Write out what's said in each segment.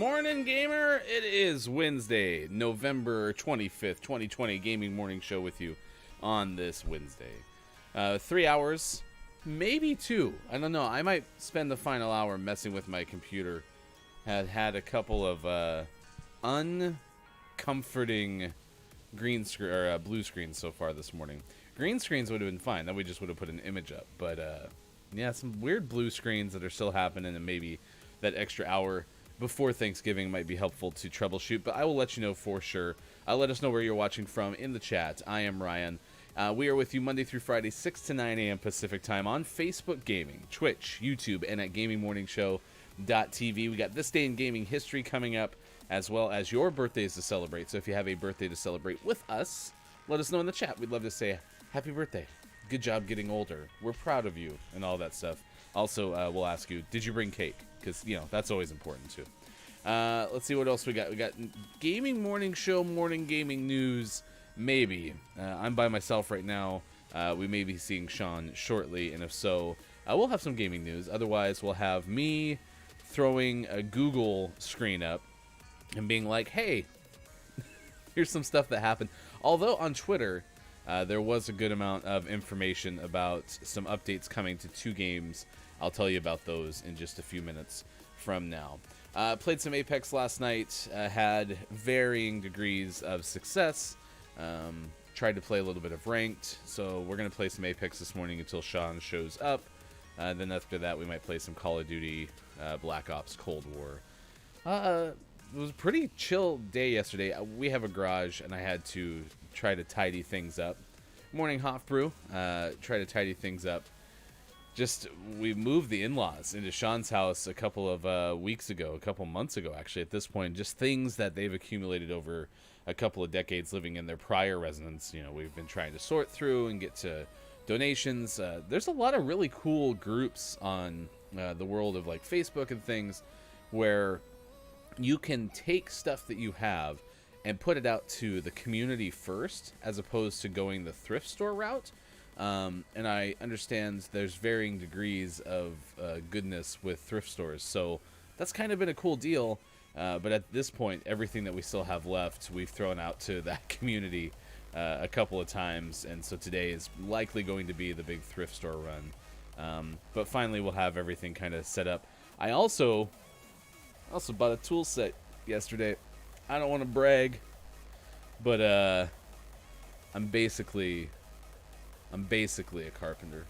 Morning Gamer! It is Wednesday, November 25th, 2020, Gaming Morning Show with you on this Wednesday. 3 hours, maybe 2. I don't know. I might spend the final hour messing with my computer. Had a couple of uncomforting green screen or blue screens so far this morning. Green screens would have been fine. Then we just would have put an image up. But yeah, some weird blue screens that are still happening, and maybe that extra hour before Thanksgiving might be helpful to troubleshoot, but I will let you know for sure. Let us know where you're watching from in the chat. I am Ryan. We are with you Monday through Friday, 6 to 9 a.m. Pacific time on Facebook Gaming, Twitch, YouTube, and at GamingMorningShow.tv. We got This Day in Gaming History coming up, as well as your birthdays to celebrate. So if you have a birthday to celebrate with us, let us know in the chat. We'd love to say happy birthday. Good job getting older. We're proud of you and all that stuff. Also, we'll ask you, did you bring cake? Because, you know, that's always important, too. Let's see what else we got. We got Gaming Morning Show, morning gaming news, maybe. I'm by myself right now. We may be seeing Sean shortly, and if so, we'll have some gaming news. Otherwise, we'll have me throwing a Google screen up and being like, hey, here's some stuff that happened. Although on Twitter, there was a good amount of information about some updates coming to 2 games. I'll tell you about those in just a few minutes from now. Played some Apex last night, had varying degrees of success. Tried to play a little bit of ranked, so we're going to play some Apex this morning until Sean shows up. Then after that, we might play some Call of Duty, Black Ops Cold War. It was a pretty chill day yesterday. We have a garage, and I had to try to tidy things up. Morning Hot Brew, try to tidy things up. We moved the in-laws into Sean's house a couple of a couple months ago, actually, at this point. Just things that they've accumulated over a couple of decades living in their prior residence. You know, we've been trying to sort through and get to donations. There's a lot of really cool groups on the world of, like, Facebook and things where you can take stuff that you have and put it out to the community first, as opposed to going the thrift store route. And I understand there's varying degrees of goodness with thrift stores, so that's kind of been a cool deal. But at this point, everything that we still have left, we've thrown out to that community a couple of times, and so today is likely going to be the big thrift store run. But finally, we'll have everything kind of set up. I also bought a tool set yesterday. I don't want to brag, but I'm basically a carpenter.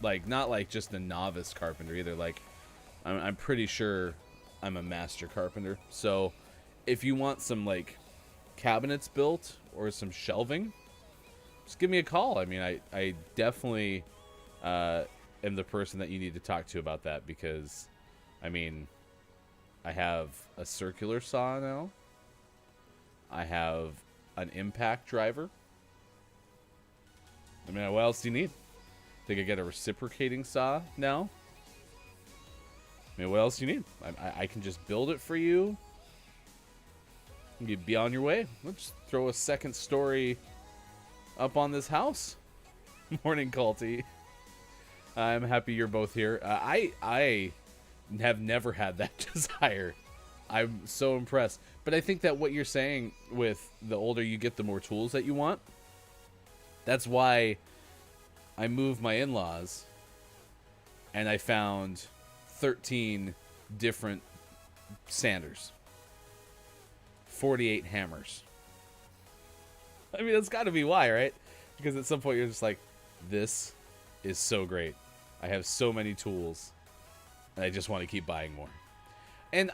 Like, not like just a novice carpenter either. Like, I'm pretty sure I'm a master carpenter. So if you want some, like, cabinets built or some shelving, just give me a call. I mean, I definitely am the person that you need to talk to about that, because, I mean, I have a circular saw now. I have an impact driver. I mean, what else do you need? Think I get a reciprocating saw now? I mean, what else do you need? I can just build it for you. You'd be on your way. Let's throw a second story up on this house. Morning, Culty. I'm happy you're both here. I have never had that desire. I'm so impressed. But I think that what you're saying with the older you get, the more tools that you want. That's why I moved my in-laws and I found 13 different sanders, 48 hammers. I mean, that's got to be why, right? Because at some point you're just like, this is so great. I have so many tools and I just want to keep buying more. And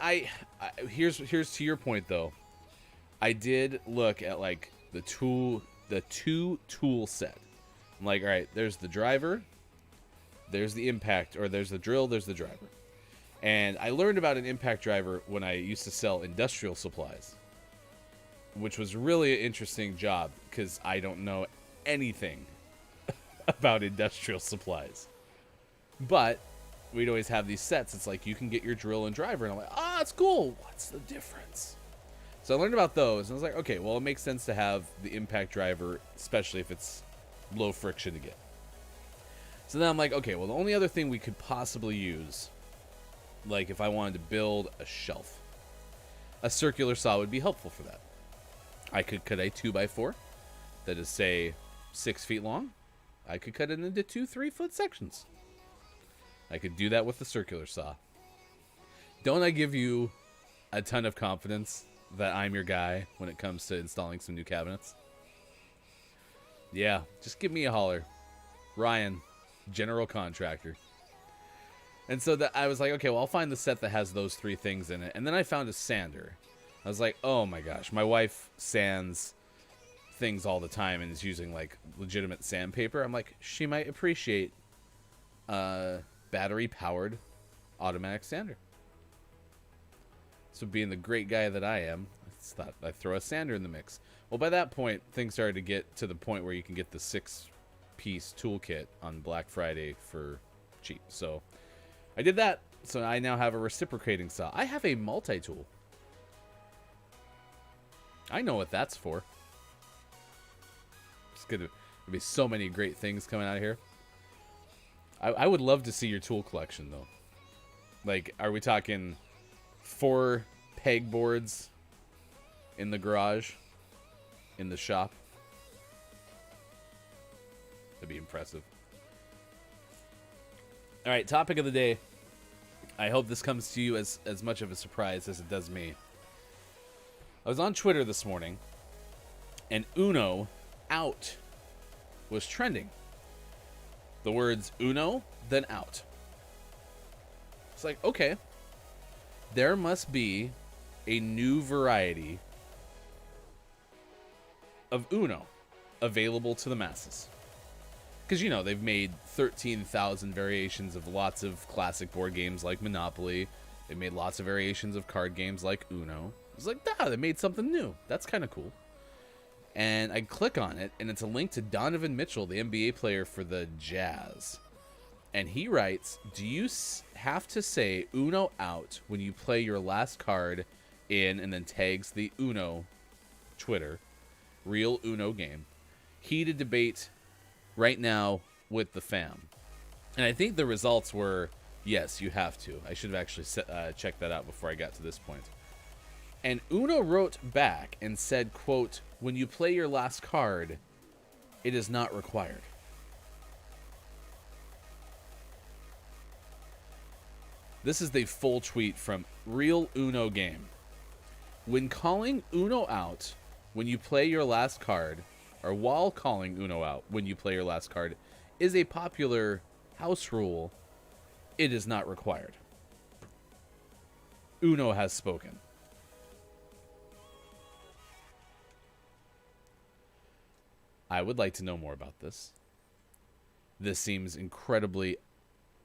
here's to your point, though. I did look at, like, the 2 tool set. I'm like, all right, there's the driver, there's the impact, or there's the drill, there's the driver. And I learned about an impact driver when I used to sell industrial supplies, which was really an interesting job because I don't know anything about industrial supplies. But we'd always have these sets. It's like, you can get your drill and driver, and I'm like, it's cool. What's the difference? So I learned about those, and I was like, okay, well, it makes sense to have the impact driver, especially if it's low friction to get. So then I'm like, okay, well, the only other thing we could possibly use, like if I wanted to build a shelf, a circular saw would be helpful for that. I could cut a 2x4 that is, say, 6 feet long. I could cut it into 2 3-foot sections. I could do that with the circular saw. Don't I give you a ton of confidence that I'm your guy when it comes to installing some new cabinets? Yeah, just give me a holler. Ryan, general contractor. And so that I was like, okay, well, I'll find the set that has those 3 things in it. And then I found a sander. I was like, oh my gosh, my wife sands things all the time and is using like legitimate sandpaper. I'm like, she might appreciate battery powered automatic sander. So being the great guy that I am, I thought I'd throw a sander in the mix. Well, by that point, things started to get to the point where you can get the 6-piece toolkit on Black Friday for cheap. So I did that. So I now have a reciprocating saw. I have a multi-tool. I know what that's for. It's gonna be so many great things coming out of here. I would love to see your tool collection, though. Like, are we talking 4 pegboards in the garage, in the shop? That'd be impressive. All right, topic of the day. I hope this comes to you as much of a surprise as it does me. I was on Twitter this morning, and Uno out was trending. The words Uno, then out. It's like, okay, there must be a new variety of Uno available to the masses. Because, you know, they've made 13,000 variations of lots of classic board games like Monopoly. They made lots of variations of card games like Uno. It's like, they made something new. That's kind of cool. And I click on it, and it's a link to Donovan Mitchell, the NBA player for the Jazz. And he writes, do you have to say Uno out when you play your last card in, and then tags the Uno Twitter, real Uno game. Heated debate right now with the fam. And I think the results were, yes, you have to. I should have actually checked that out before I got to this point. And Uno wrote back and said, quote, when you play your last card, it is not required. This is the full tweet from Real Uno Game. When calling Uno out when you play your last card, or while calling Uno out when you play your last card, is a popular house rule, it is not required. Uno has spoken. I would like to know more about this. This seems incredibly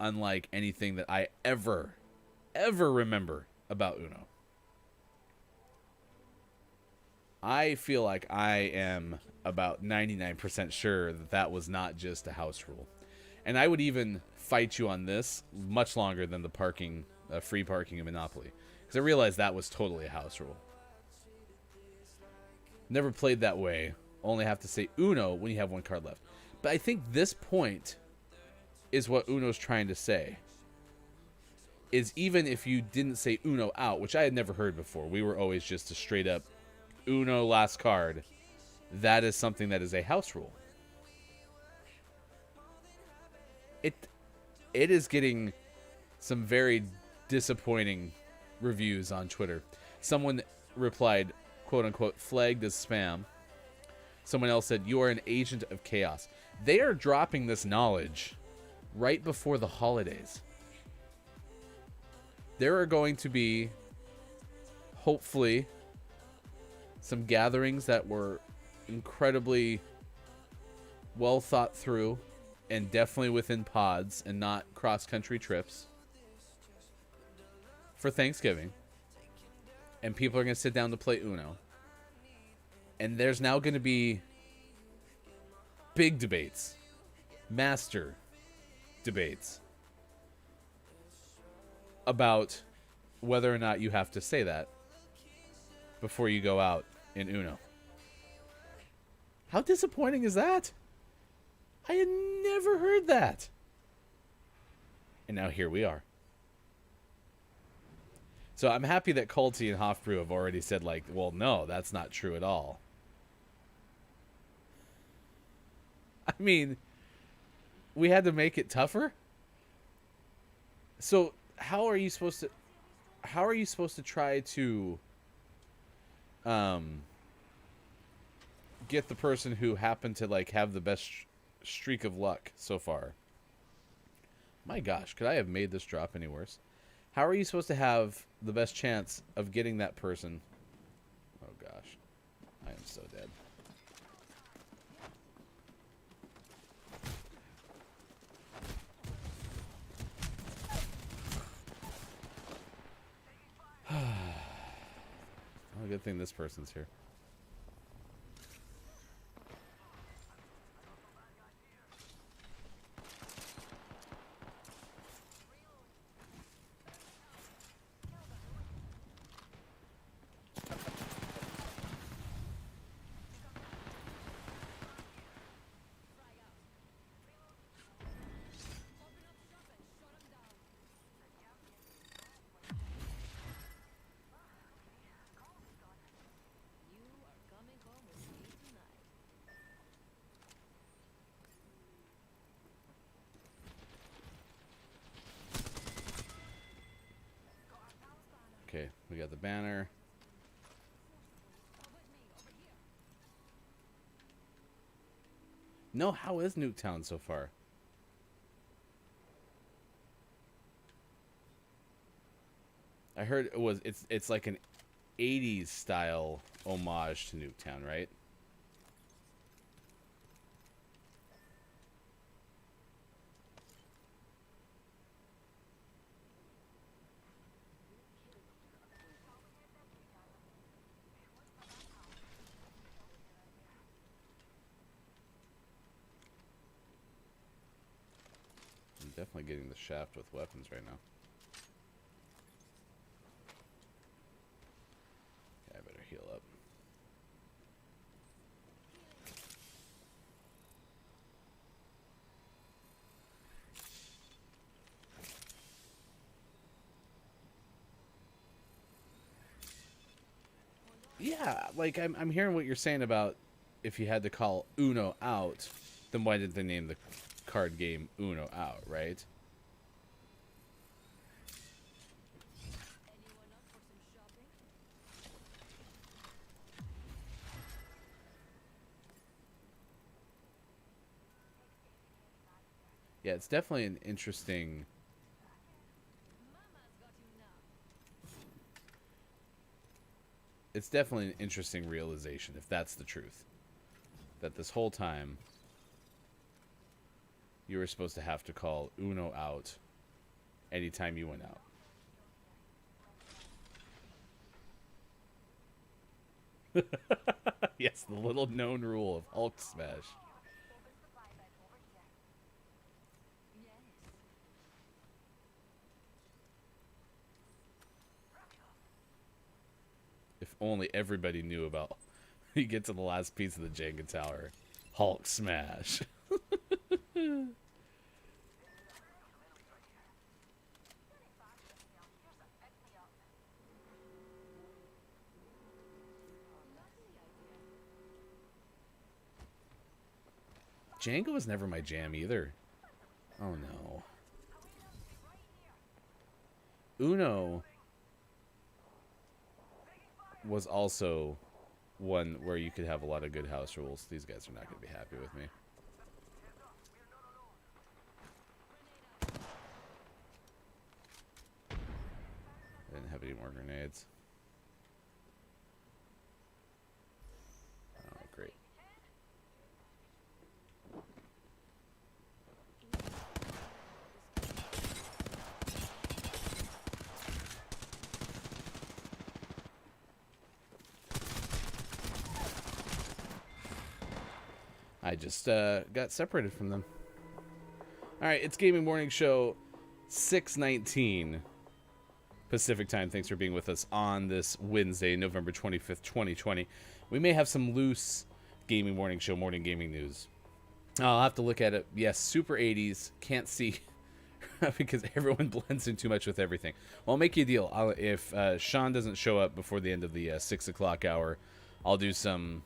unlike anything that I ever remember about Uno. I feel like I am about 99% sure that that was not just a house rule. And I would even fight you on this much longer than the parking, free parking in Monopoly. Because I realized that was totally a house rule. Never played that way. Only have to say Uno when you have one card left. But I think this point is what Uno's trying to say. Is even if you didn't say Uno out, which I had never heard before. We were always just a straight up Uno last card. That is something that is a house rule. It is getting some very disappointing reviews on Twitter. Someone replied, quote unquote, flagged as spam. Someone else said, you are an agent of chaos. They are dropping this knowledge right before the holidays. There are going to be, hopefully, some gatherings that were incredibly well thought through and definitely within pods and not cross-country trips for Thanksgiving. And people are going to sit down to play Uno. And there's now going to be big debates, master debates about whether or not you have to say that before you go out in Uno. How disappointing is that? I had never heard that. And now here we are. So I'm happy that Culty and Hofbrew have already said, like, well, no, that's not true at all. I mean, we had to make it tougher? So how are you supposed to try to get the person who happened to like have the best streak of luck so far? My gosh, could I have made this drop any worse? How are you supposed to have the best chance of getting that person? Oh gosh, I am so dead. Oh, good thing this person's here. Okay, we got the banner. No, how is Nuketown so far? I heard it's like an 80s style homage to Nuketown, right? I'm definitely getting the shaft with weapons right now. Okay, I better heal up. Yeah, like I'm hearing what you're saying about if you had to call Uno out, then why did they name the card game Uno out, right? Yeah, it's definitely an interesting. It's definitely an interesting realization, if that's the truth. That this whole time, you were supposed to have to call Uno out anytime you went out. Yes, the little known rule of Hulk Smash. If only everybody knew about. You get to the last piece of the Jenga tower. Hulk Smash. Jenga was never my jam either. Oh no. Uno was also one where you could have a lot of good house rules. These guys are not going to be happy with me. I didn't have any more grenades. Oh, great. I just got separated from them. All right, it's Gaming Morning Show 6:19 Pacific Time. Thanks for being with us on this Wednesday, November 25th, 2020. We may have some loose Gaming Morning Show morning gaming news. I'll have to look at it. Yes, super 80s. Can't see because everyone blends in too much with everything. Well, I'll make you a deal. If Sean doesn't show up before the end of the 6 o'clock hour, I'll do some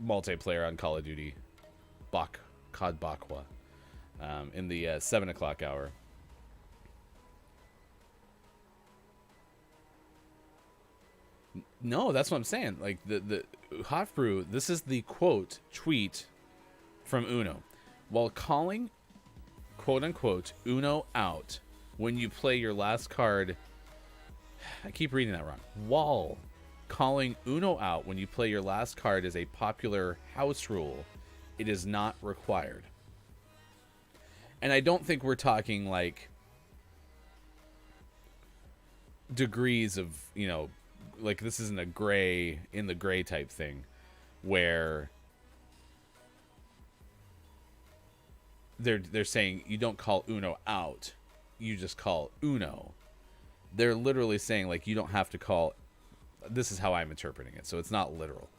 multiplayer on Call of Duty COD Bakwa in the 7 o'clock hour. No, that's what I'm saying. Like the Hot Brew, this is the quote tweet from Uno. While calling quote unquote Uno out when you play your last card, I keep reading that wrong. While calling Uno out when you play your last card is a popular house rule, it is not required. And I don't think we're talking like degrees of, you know, like this isn't a gray in the gray type thing where they're saying you don't call Uno out, you just call Uno. They're literally saying like you don't have to call, this is how I'm interpreting it, so it's not literal.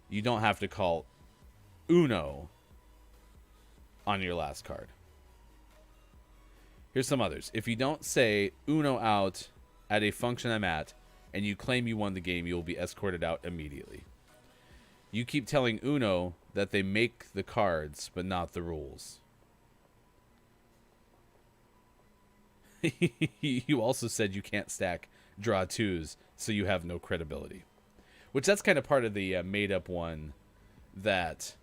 You don't have to call Uno on your last card. Here's some others. If you don't say Uno out at a function I'm at and you claim you won the game, you will be escorted out immediately. You keep telling Uno that they make the cards, but not the rules. You also said you can't stack draw twos, so you have no credibility. Which that's kind of part of the made-up one that,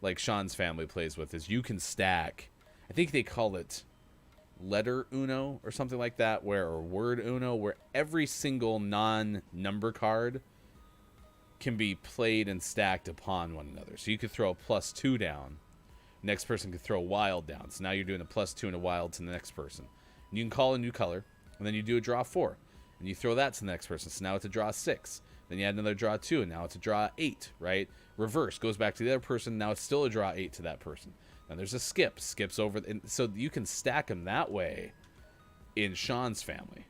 like, Sean's family plays with, is you can stack, I think they call it letter Uno or something like that, or word Uno, where every single non-number card can be played and stacked upon one another. So you could throw a +2 down, next person could throw a wild down. So now you're doing a +2 and a wild to the next person. And you can call a new color, and then you do a draw 4, and you throw that to the next person. So now it's a draw 6. Then you add another draw 2, and now it's a draw 8, right? Reverse goes back to the other person. Now it's still a draw 8 to that person. Now there's a skips over, and so you can stack them that way in Sean's family.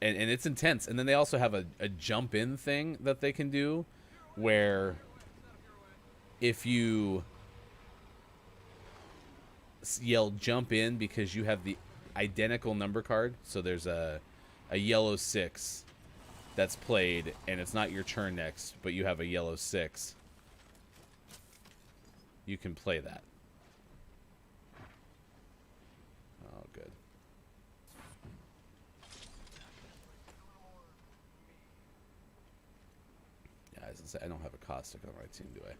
And it's intense. And then they also have a jump in thing that they can do, where if you yell jump in because you have the identical number card, so there's a yellow 6 that's played and it's not your turn next, but you have a yellow 6, you can play that. Oh, good. Yeah, I was gonna say, I don't have a caustic on my team, do I?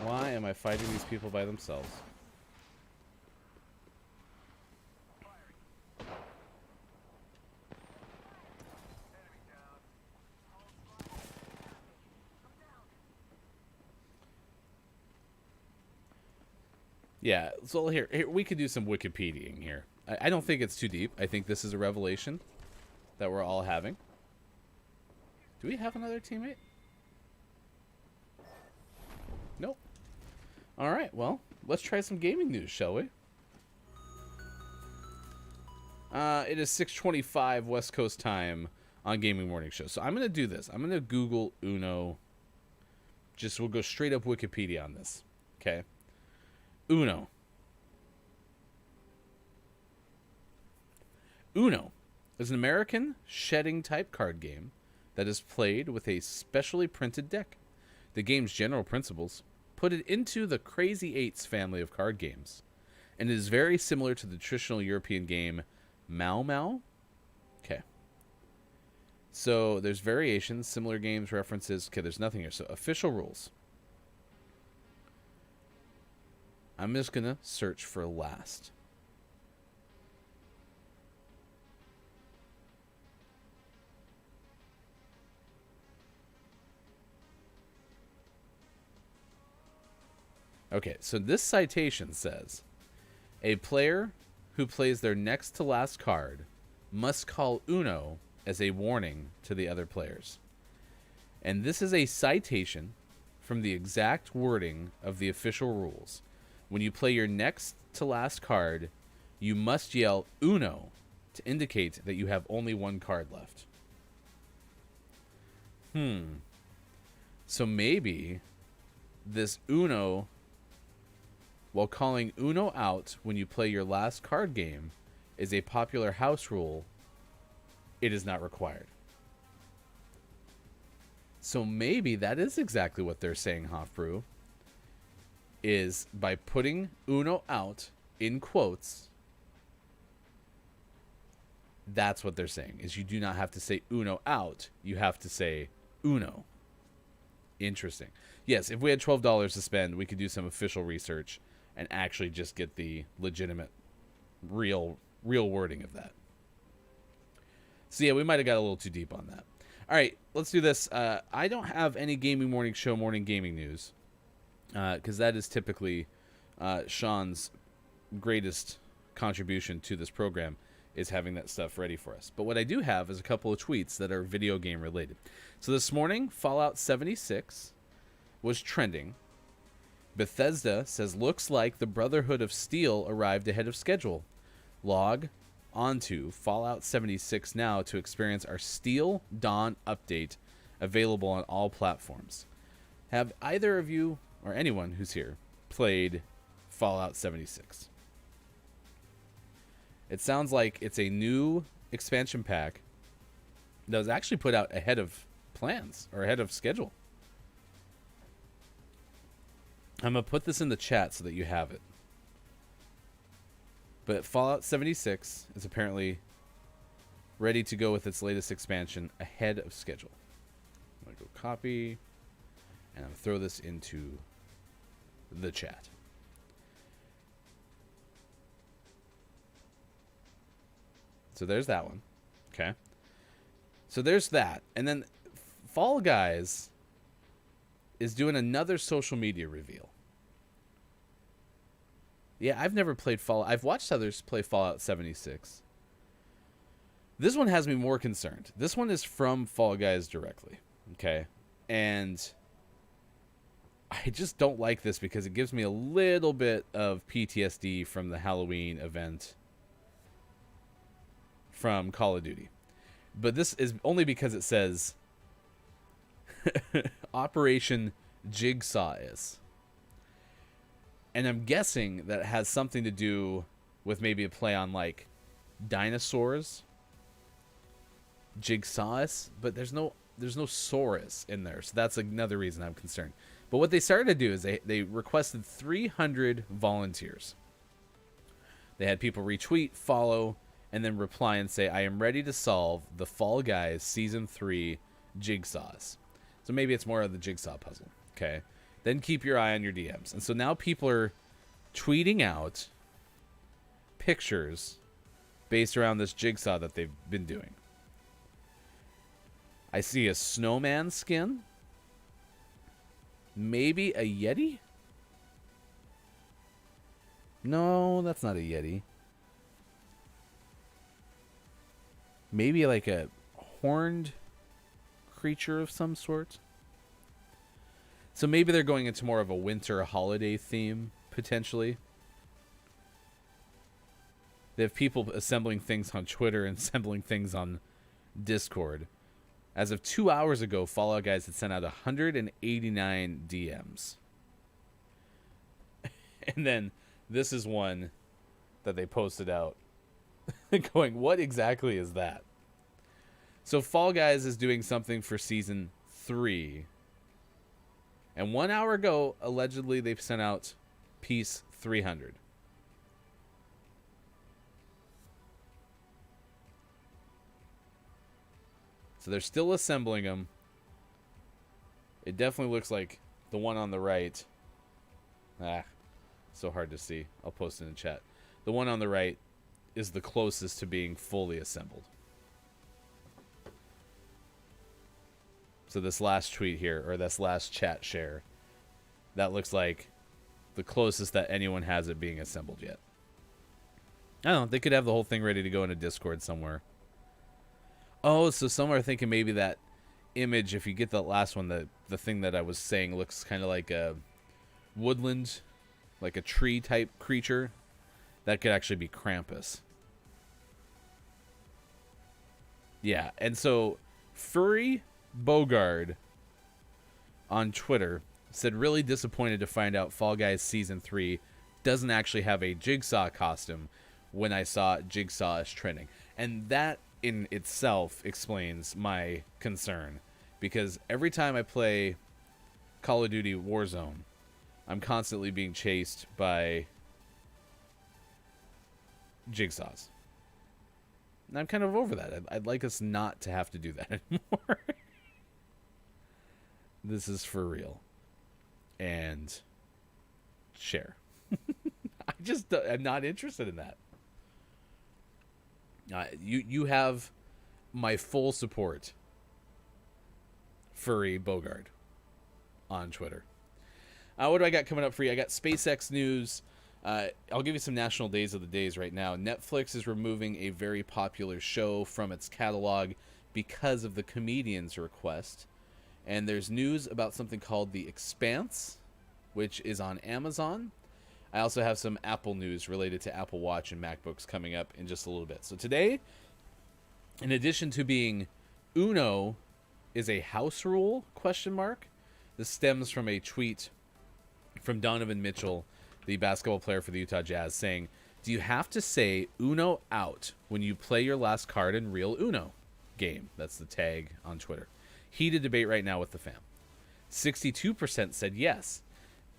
Why am I fighting these people by themselves? Yeah, so here we could do some Wikipediaing here. I don't think it's too deep. I think this is a revelation that we're all having. Do we have another teammate? Nope. All right, well, let's try some gaming news, shall we? It is 6:25 West Coast time on Gaming Morning Show. So I'm going to do this. I'm going to Google Uno. We'll go straight up Wikipedia on this. Okay. Uno. Uno is an American shedding type card game that is played with a specially printed deck. The game's general principles put it into the Crazy Eights family of card games, and it is very similar to the traditional European game Mau Mau. Okay. So there's variations, similar games, references. Okay, there's nothing here. So official rules. I'm just going to search for last. Okay, so this citation says, a player who plays their next to last card must call Uno as a warning to the other players. And this is a citation from the exact wording of the official rules. When you play your next to last card, you must yell Uno to indicate that you have only one card left. So maybe this Uno, while calling Uno out when you play your last card game, is a popular house rule. It is not required. So maybe that is exactly what they're saying, Hofbrew, is by putting Uno out in quotes. That's what they're saying, is you do not have to say Uno out. You have to say Uno. Interesting. Yes, if we had $12 to spend, we could do some official research and actually just get the legitimate, real wording of that. So yeah, we might have got a little too deep on that. All right, let's do this. I don't have any Gaming Morning Show morning gaming news, because that is typically Sean's greatest contribution to this program, is having that stuff ready for us. But what I do have is a couple of tweets that are video game related. So this morning, Fallout 76 was trending. Bethesda says, looks like the Brotherhood of Steel arrived ahead of schedule. Log onto Fallout 76 now to experience our Steel Dawn update, available on all platforms. Have either of you, or anyone who's here, played Fallout 76? It sounds like it's a new expansion pack that was actually put out ahead of plans, or ahead of schedule. I'm going to put this in the chat so that you have it. But Fallout 76 is apparently ready to go with its latest expansion ahead of schedule. I'm going to go copy, and I'm going to throw this into the chat. So there's that one. Okay. So there's that. And then Fall Guys is doing another social media reveal. Yeah, I've never played Fallout. I've watched others play Fallout 76. This one has me more concerned. This one is from Fall Guys directly. Okay. And I just don't like this because it gives me a little bit of PTSD from the Halloween event from Call of Duty. But this is only because it says Operation Jigsaw is. And I'm guessing that it has something to do with maybe a play on like dinosaurs. Jigsawus, but there's no saurus in there, so that's another reason I'm concerned. But what they started to do is they requested 300 volunteers. They had people retweet, follow, and then reply and say, I am ready to solve the Fall Guys Season 3 jigsaws. So maybe it's more of the jigsaw puzzle. Okay. Then keep your eye on your DMs. And so now people are tweeting out pictures based around this jigsaw that they've been doing. I see a snowman skin. Maybe a Yeti? No, that's not a Yeti. Maybe like a horned creature of some sort. So maybe they're going into more of a winter holiday theme, potentially. They have people assembling things on Twitter and assembling things on Discord. As of 2 hours ago, Fallout Guys had sent out 189 DMs. And then this is one that they posted out going, what exactly is that? So Fall Guys is doing something for Season 3. And 1 hour ago, allegedly, they've sent out piece 300. So they're still assembling them. It definitely looks like the one on the right. So hard to see. I'll post it in the chat. The one on the right is the closest to being fully assembled. So this last tweet here, or this last chat share, that looks like the closest that anyone has it being assembled yet. I don't know. They could have the whole thing ready to go in a Discord somewhere. Oh, so some are thinking maybe that image, if you get the last one, the thing that I was saying looks kind of like a woodland, like a tree type creature. That could actually be Krampus. Yeah, and so Furry Bogard on Twitter said, really disappointed to find out Fall Guys Season 3 doesn't actually have a Jigsaw costume when I saw Jigsaw as trending. And that in itself explains my concern, because every time I play Call of Duty Warzone, I'm constantly being chased by Jigsaws. And I'm kind of over that. I'd like us not to have to do that anymore. This is for real. And share. I'm not interested in that. You have my full support, Furry Bogard, on Twitter. What do I got coming up for you? I got SpaceX news. I'll give you some national days of the days right now. Netflix is removing a very popular show from its catalog because of the comedian's request. And there's news about something called The Expanse, which is on Amazon. I also have some Apple news related to Apple Watch and MacBooks coming up in just a little bit. So today, in addition to being Uno is a house rule, ? This stems from a tweet from Donovan Mitchell, the basketball player for the Utah Jazz, saying, do you have to say Uno out when you play your last card in real Uno game? That's the tag on Twitter. Heated debate right now with the fam. 62% said yes.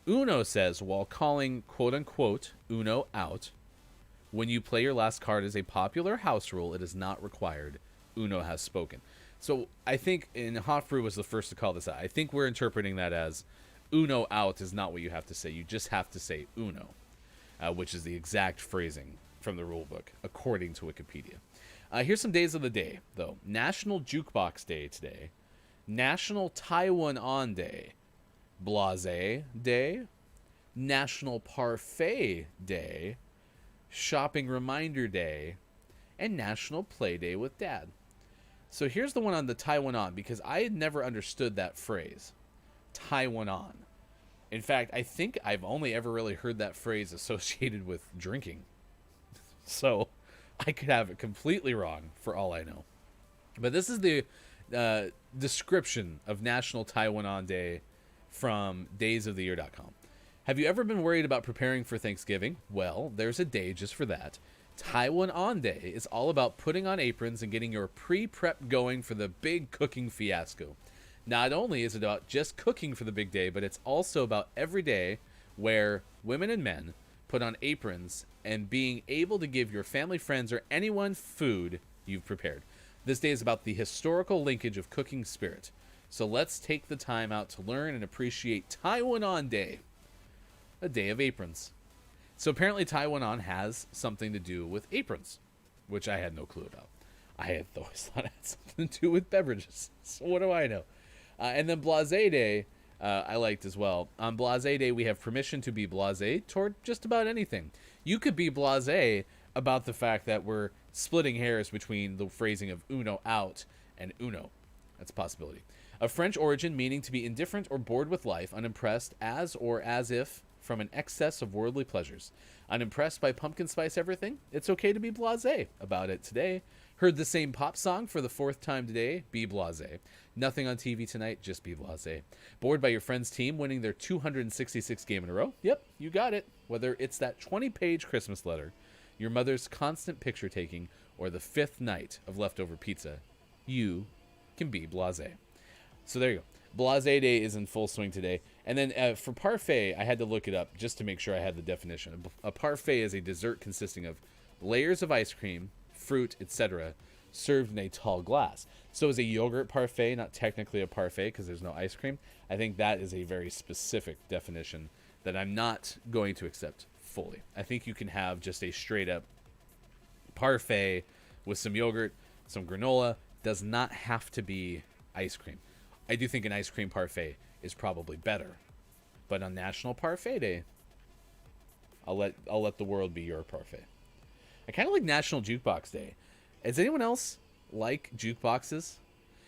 Uno says, while calling quote-unquote Uno out, when you play your last card as a popular house rule, it is not required. Uno has spoken. So I think, and Hot Fruit was the first to call this out, I think we're interpreting that as Uno out is not what you have to say. You just have to say Uno, which is the exact phrasing from the rule book, according to Wikipedia. Here's some days of the day, though. National Jukebox Day today. National Taiwan On Day. Blase Day. National Parfait Day. Shopping Reminder Day. And National Play Day with Dad. So here's the one on the Taiwan On, because I had never understood that phrase. Taiwan On. In fact, I think I've only ever really heard that phrase associated with drinking. So I could have it completely wrong for all I know. But this is the description of National Taiwan On Day from daysoftheyear.com. Have you ever been worried about preparing for Thanksgiving? Well, there's a day just for that. Taiwan On Day is all about putting on aprons and getting your pre-prep going for the big cooking fiasco. Not only is it about just cooking for the big day, but it's also about every day where women and men put on aprons and being able to give your family, friends, or anyone food you've prepared. This day is about the historical linkage of cooking spirit. So let's take the time out to learn and appreciate Taiwan On Day, a day of aprons. So apparently Taiwan On has something to do with aprons, which I had no clue about. I had always thought it had something to do with beverages. So what do I know? And then Blase Day, I liked as well. On Blase Day, we have permission to be blase toward just about anything. You could be blase about the fact that we're splitting hairs between the phrasing of Uno out and Uno. That's a possibility. Of French origin, meaning to be indifferent or bored with life, unimpressed as or as if from an excess of worldly pleasures. Unimpressed by pumpkin spice everything? It's okay to be blasé about it today. Heard the same pop song for the 4th time today? Be blasé. Nothing on TV tonight? Just be blasé. Bored by your friend's team winning their 266th game in a row? Yep, you got it. Whether it's that 20-page Christmas letter, your mother's constant picture taking, or the 5th night of leftover pizza, you can be blasé. So there you go. Blase Day is in full swing today. And then for parfait, I had to look it up just to make sure I had the definition. A parfait is a dessert consisting of layers of ice cream, fruit, etc., served in a tall glass. So is a yogurt parfait not technically a parfait because there's no ice cream? I think that is a very specific definition that I'm not going to accept fully. I think you can have just a straight up parfait with some yogurt, some granola. Does not have to be ice cream. I do think an ice cream parfait is probably better. But on National Parfait Day, I'll let the world be your parfait. I kind of like National Jukebox Day. Does anyone else like jukeboxes?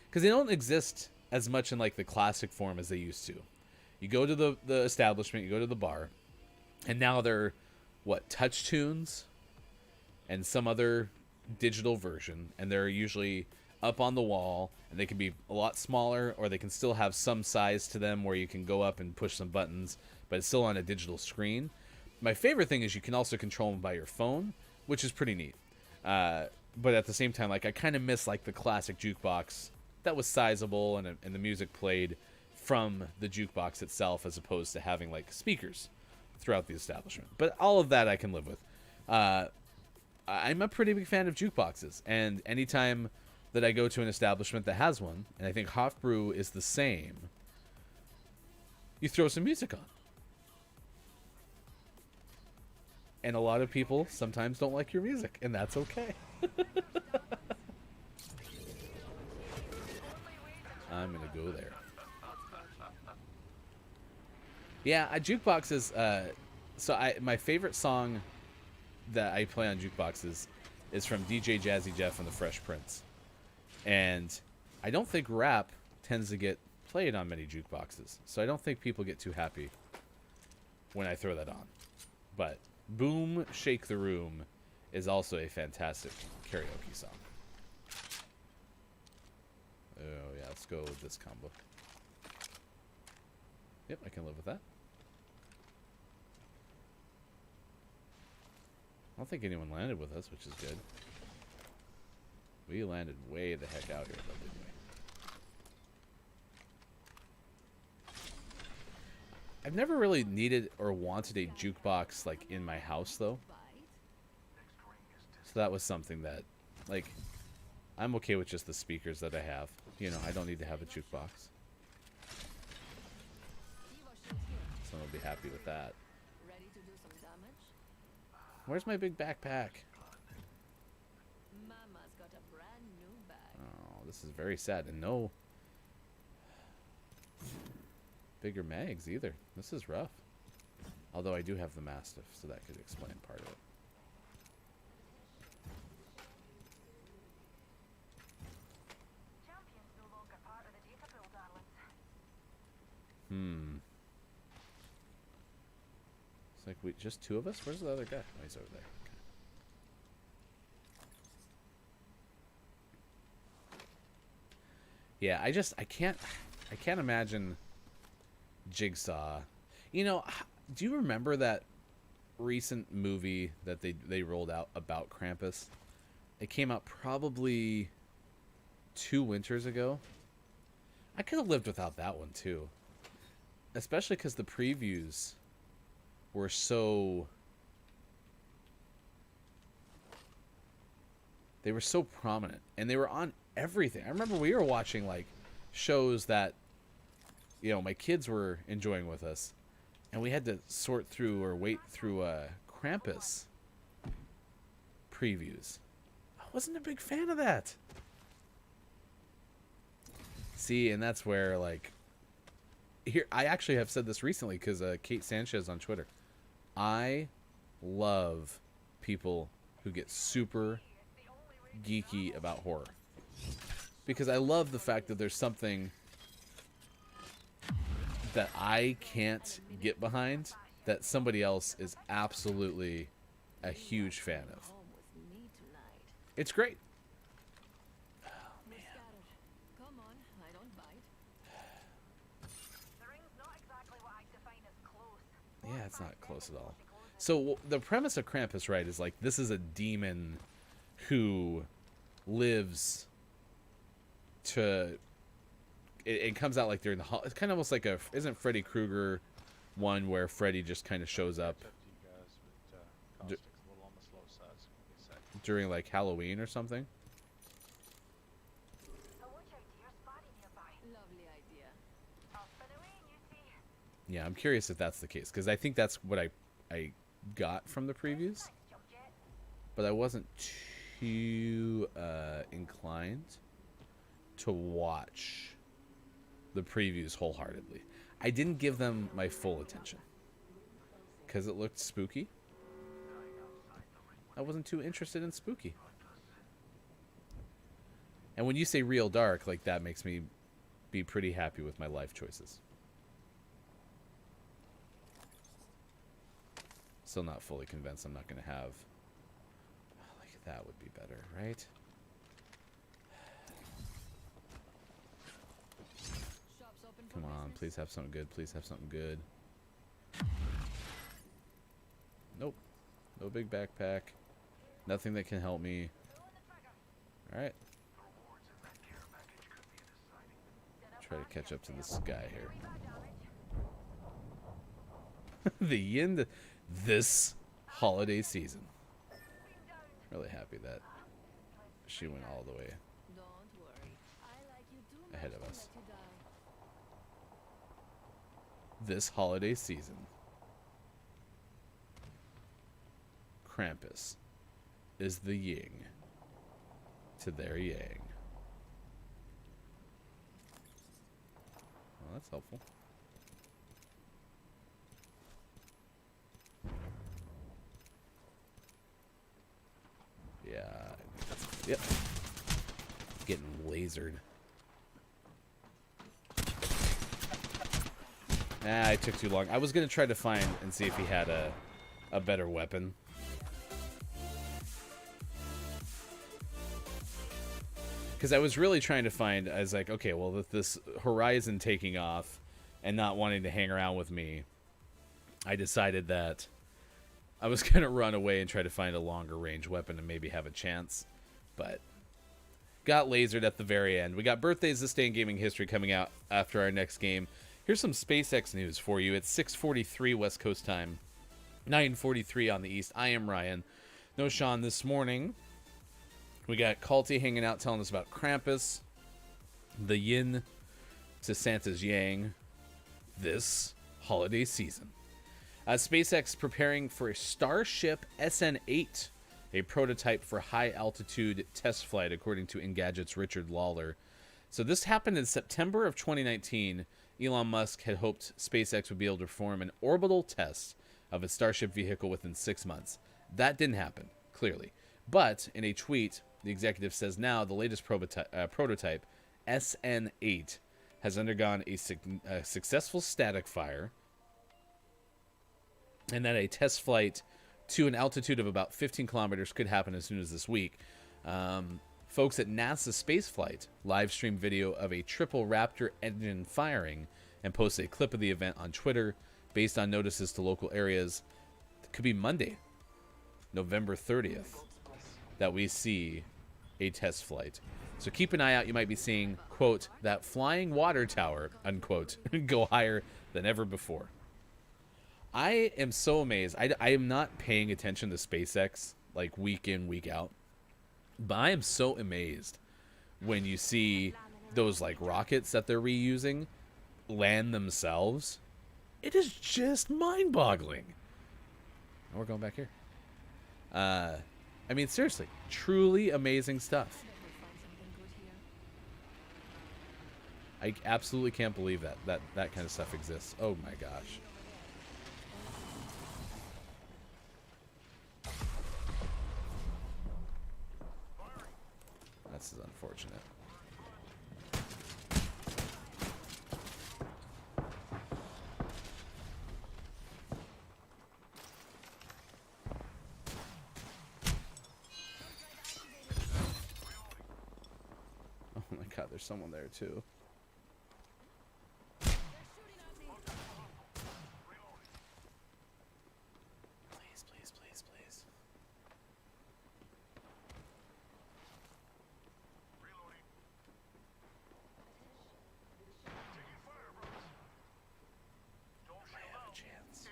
Because they don't exist as much in like the classic form as they used to. You go to the establishment, you go to the bar, and now they're what, touch tunes and some other digital version, and they're usually up on the wall, and they can be a lot smaller, or they can still have some size to them where you can go up and push some buttons, but it's still on a digital screen. My favorite thing is you can also control them by your phone, which is pretty neat. But at the same time, like, I kind of miss like the classic jukebox that was sizable and the music played from the jukebox itself, as opposed to having like speakers throughout the establishment. But all of that I can live with. I'm a pretty big fan of jukeboxes, and anytime that I go to an establishment that has one, and I think Hofbrew is the same, you throw some music on. And a lot of people sometimes don't like your music, and that's okay. I'm gonna go there. Yeah, jukeboxes. My favorite song that I play on jukeboxes is from DJ Jazzy Jeff and the Fresh Prince, and I don't think rap tends to get played on many jukeboxes, so I don't think people get too happy when I throw that on. But Boom Shake the Room is also a fantastic karaoke song. Oh yeah, let's go with this combo. Yep, I can live with that. I don't think anyone landed with us, which is good. We landed way the heck out here, though, didn't we? I've never really needed or wanted a jukebox, like, in my house, though. So that was something that, like, I'm okay with just the speakers that I have. You know, I don't need to have a jukebox. Someone will be happy with that. Where's my big backpack? Mama's got a brand new bag. Oh, this is very sad. And no bigger mags either. This is rough. Although I do have the Mastiff, so that could explain part of it. Champion's no longer part of the data pool, darlings. It's like just two of us? Where's the other guy? Oh, he's over there. Okay. Yeah, I can't imagine Jigsaw. You know, do you remember that recent movie that they rolled out about Krampus? It came out probably 2 winters ago. I could have lived without that one too. Especially because the previews were so... They were so prominent. And they were on everything. I remember we were watching, like, shows that, you know, my kids were enjoying with us. And we had to sort through or wait through Krampus previews. I wasn't a big fan of that. See, and that's where, like... Here, I actually have said this recently because Kate Sanchez on Twitter. I love people who get super geeky about horror. Because I love the fact that there's something that I can't get behind that somebody else is absolutely a huge fan of. It's great. Oh, man. Come on, I don't bite. The ring's not exactly what I define as close. Yeah, it's not close at all. So the premise of Krampus, right, is like this is a demon who lives to... It comes out like during the... It's kind of almost like a... Isn't Freddy Krueger one where Freddy just kind of shows up during like Halloween or something? So watch out, dear. Spotty nearby. Lovely idea. Up and away, you see. Yeah, I'm curious if that's the case, because I think that's what I got from the previews, Thanks, jump jet. but I wasn't too inclined to watch the previews wholeheartedly. I didn't give them my full attention because it looked spooky. I wasn't too interested in spooky. And when you say real dark, like, that makes me be pretty happy with my life choices. Still not fully convinced I'm not going to have... Oh, like that would be better, right? Shop's open for Come on, business. please have something good. Please have something good. Nope. No big backpack. Nothing that can help me. Alright. Try to catch up to this guy here. The yin this holiday season. Really happy that she went all the way Don't worry. I like you too much ahead of to us. let you die. This holiday season, Krampus is the yin to their yang. Well, that's helpful. Yeah. Yep. Getting lasered. Nah, I took too long. I was going to try to find and see if he had a better weapon. Because I was really trying to find, I was like, okay, well, with this Horizon taking off and not wanting to hang around with me, I decided that I was going to run away and try to find a longer range weapon and maybe have a chance. But got lasered at the very end. We got Birthdays This Day in Gaming History coming out after our next game. Here's some SpaceX news for you. It's 6:43 West Coast time, 9:43 on the East. I am Ryan. No Sean this morning. We got Calty hanging out telling us about Krampus, the yin to Santa's yang this holiday season. SpaceX preparing for a Starship SN8, a prototype for high-altitude test flight, according to Engadget's Richard Lawler. So this happened in September of 2019. Elon Musk had hoped SpaceX would be able to perform an orbital test of its Starship vehicle within 6 months. That didn't happen, clearly. But in a tweet, the executive says now the latest prototype, SN8, has undergone a successful static fire, and that a test flight to an altitude of about 15 kilometers could happen as soon as this week. Folks at NASA Spaceflight live stream video of a triple Raptor engine firing and posted a clip of the event on Twitter based on notices to local areas. It could be Monday, November 30th, that we see a test flight. So keep an eye out. You might be seeing, quote, that flying water tower, unquote, go higher than ever before. I am so amazed. I am not paying attention to SpaceX like week in, week out. But I am so amazed when you see those like rockets that they're reusing land themselves. It is just mind-boggling. Oh, we're going back here. I mean, seriously, truly amazing stuff. Bet we'll find something good here. I absolutely can't believe that kind of stuff exists. Oh my gosh. This is unfortunate. Oh my god, there's someone there too. They're shooting at me. Please, please, please, please. I have a chance.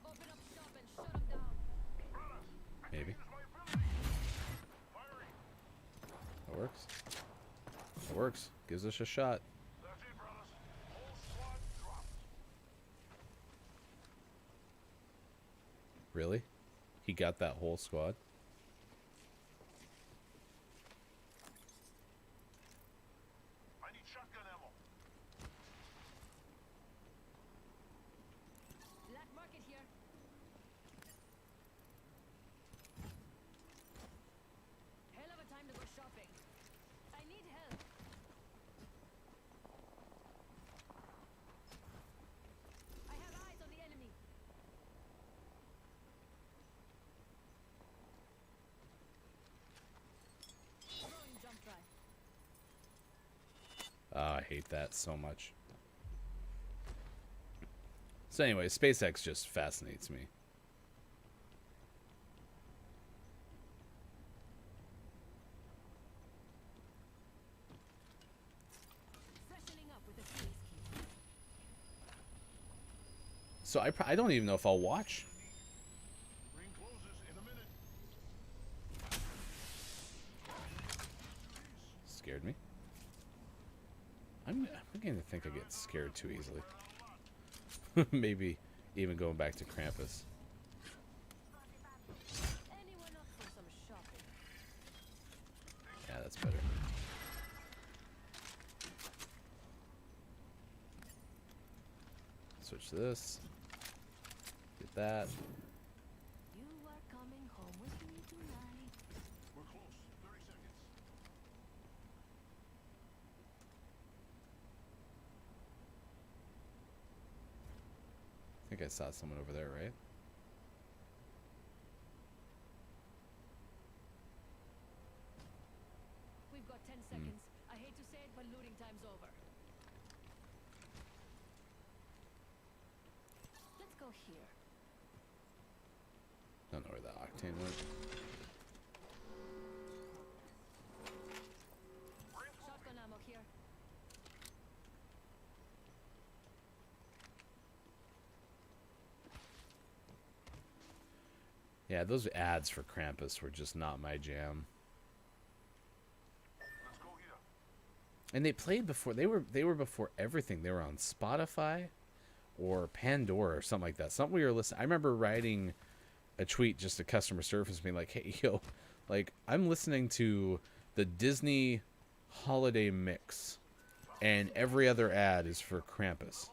Open up shop and shut them down. Maybe. That works. That works. Gives us a shot. Really? He got that whole squad? I need shotgun ammo. Black market here. hate that so much. So anyway, SpaceX just fascinates me. Freshening up with a space key. So I don't even know if I'll watch. Ring closes in a minute. Scared me. I'm beginning to think I get scared too easily. Maybe even going back to Krampus. Anyone up for some shopping? Yeah, that's better. Switch to this. Get that. You are coming home with me tonight. We're close. 30 seconds. I think I saw someone over there, right? We've got 10 seconds. I hate to say it, but looting time's over. Let's go here. Don't know where that octane went. Shotgun ammo here. Yeah, those ads for Krampus were just not my jam. Let's go here. And they played before. They were before everything. They were on Spotify or Pandora or something like that. Something we were listening. I remember writing a tweet just to customer service being like, "Hey, yo, like I'm listening to the Disney holiday mix, and every other ad is for Krampus.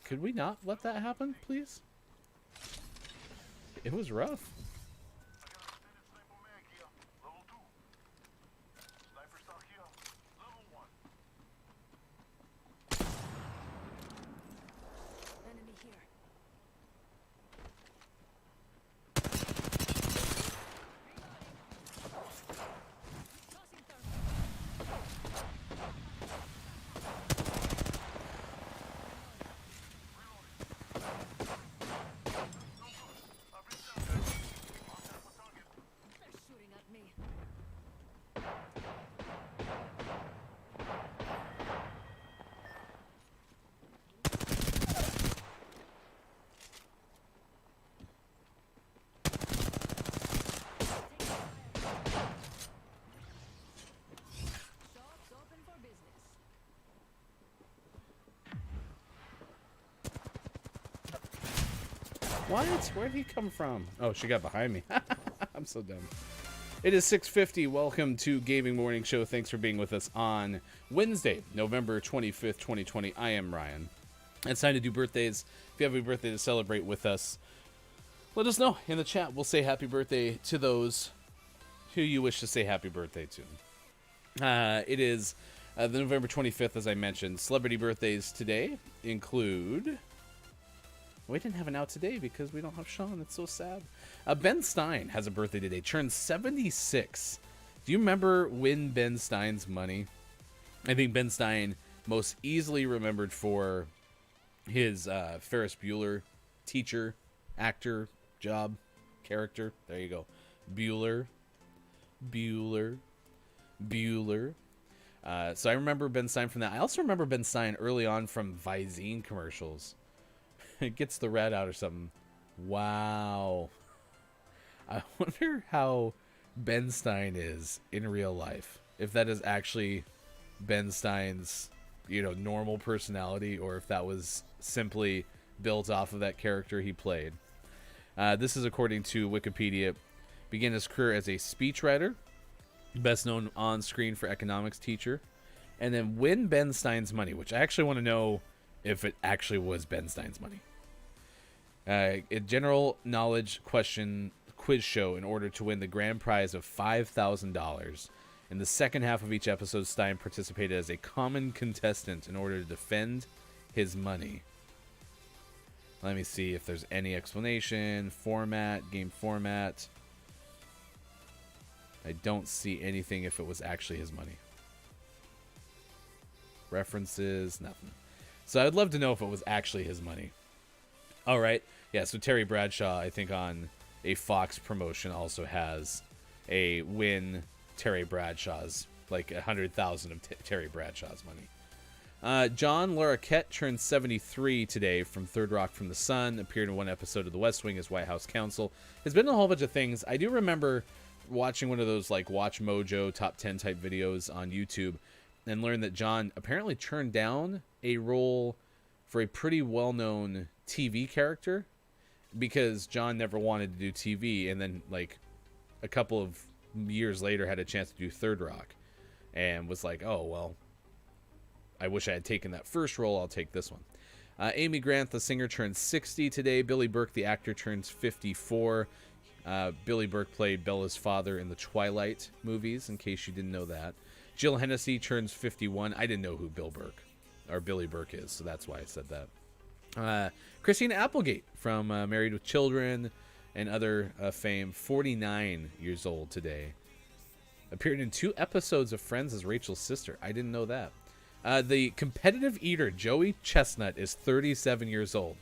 Could we not let that happen, please?" It was rough. I got an extended sniper mag here. Level 2. Sniper stock here. Level 1. Enemy here. Tossing thermite. I've been down there. Lost half a target. They're shooting at me. Shops open for business. What? Where'd he come from? Oh, she got behind me. I'm so dumb. It is 6:50. Welcome to Gaming Morning Show. Thanks for being with us on Wednesday, November 25th, 2020. I am Ryan. It's time to do birthdays. If you have a birthday to celebrate with us, let us know in the chat. We'll say happy birthday to those who you wish to say happy birthday to. It is the November 25th, as I mentioned. Celebrity birthdays today include... We didn't have an out today because we don't have Sean. It's so sad. Ben Stein has a birthday today. Turned 76. Do you remember Win Ben Stein's Money? I think Ben Stein most easily remembered for his Ferris Bueller teacher, actor, job, character. There you go. Bueller. So I remember Ben Stein from that. I also remember Ben Stein early on from Visine commercials. It gets the rat out or something. Wow. I wonder how Ben Stein is in real life. If that is actually Ben Stein's, normal personality, or if that was simply built off of that character he played. This is according to Wikipedia. Began his career as a speechwriter, best known on screen for economics teacher, and then Win Ben Stein's Money, which I actually want to know if it actually was Ben Stein's Money. A general knowledge quiz show in order to win the grand prize of $5,000. In the second half of each episode, Stein participated as a common contestant in order to defend his money. Let me see if there's any explanation. Game format. I don't see anything if it was actually his money. references, nothing. So I'd love to know if it was actually his money. All right. Yeah, so Terry Bradshaw, I think on a Fox promotion, also has a win Terry Bradshaw's, like 100,000 of Terry Bradshaw's money. John Larroquette turned 73 today from Third Rock from the Sun, appeared in one episode of The West Wing as White House counsel. Has been in a whole bunch of things. I do remember watching one of those like Watch Mojo top 10 type videos on YouTube and learned that John apparently turned down a role for a pretty well-known TV character because John never wanted to do TV, and then like a couple of years later had a chance to do Third Rock and was like, oh well, I wish I had taken that first role, I'll take this one. Amy Grant, the singer, turns 60 today. Billy Burke, the actor, turns 54. Billy Burke played Bella's father in the Twilight movies, in case you didn't know that. Jill Hennessy turns 51. I didn't know who Billy Burke is, so that's why I said that. Christina Applegate from Married with Children and other fame, 49 years old today. Appeared in 2 episodes of Friends as Rachel's sister. I didn't know that. The competitive eater, Joey Chestnut, is 37 years old.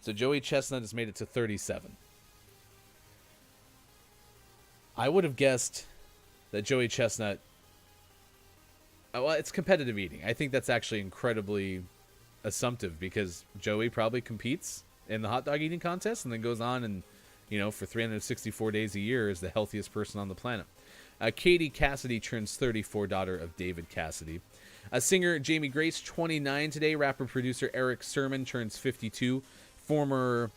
So Joey Chestnut has made it to 37. I would have guessed that Joey Chestnut... well, it's competitive eating. I think that's actually incredibly assumptive because Joey probably competes in the hot dog eating contest and then goes on and, for 364 days a year is the healthiest person on the planet. Katie Cassidy turns 34, daughter of David Cassidy. Singer Jamie Grace, 29 today. Rapper-producer Eric Sermon turns 52. Former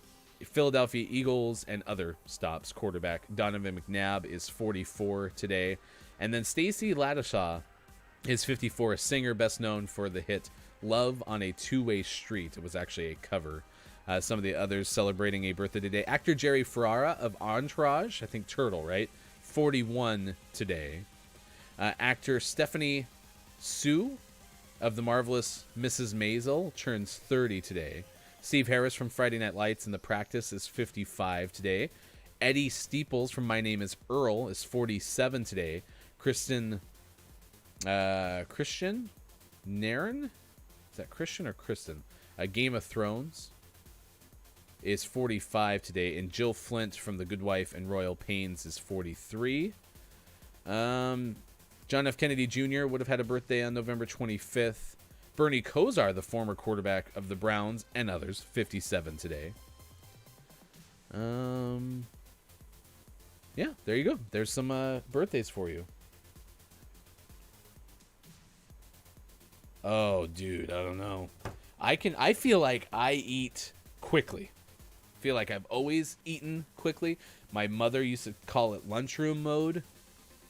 Philadelphia Eagles and other stops quarterback Donovan McNabb is 44 today. And then Stacey Lattisaw is 54, a singer best known for the hit Love on a Two-Way Street. It was actually a cover. Some of the others celebrating a birthday today. Actor Jerry Ferrara of Entourage, I think Turtle, right? 41 today. Actor Stephanie Sue of The Marvelous Mrs. Maisel turns 30 today. Steve Harris from Friday Night Lights and The Practice is 55 today. Eddie Steeples from My Name is Earl is 47 today. Christian Nairn? Is that Christian or Kristen? Game of Thrones is 45 today. And Jill Flint from The Good Wife and Royal Pains is 43. John F. Kennedy Jr. would have had a birthday on November 25th. Bernie Kosar, the former quarterback of the Browns and others, 57 today. Yeah, there you go. There's some birthdays for you. Oh, dude, I don't know. I feel like I eat quickly. I feel like I've always eaten quickly. My mother used to call it lunchroom mode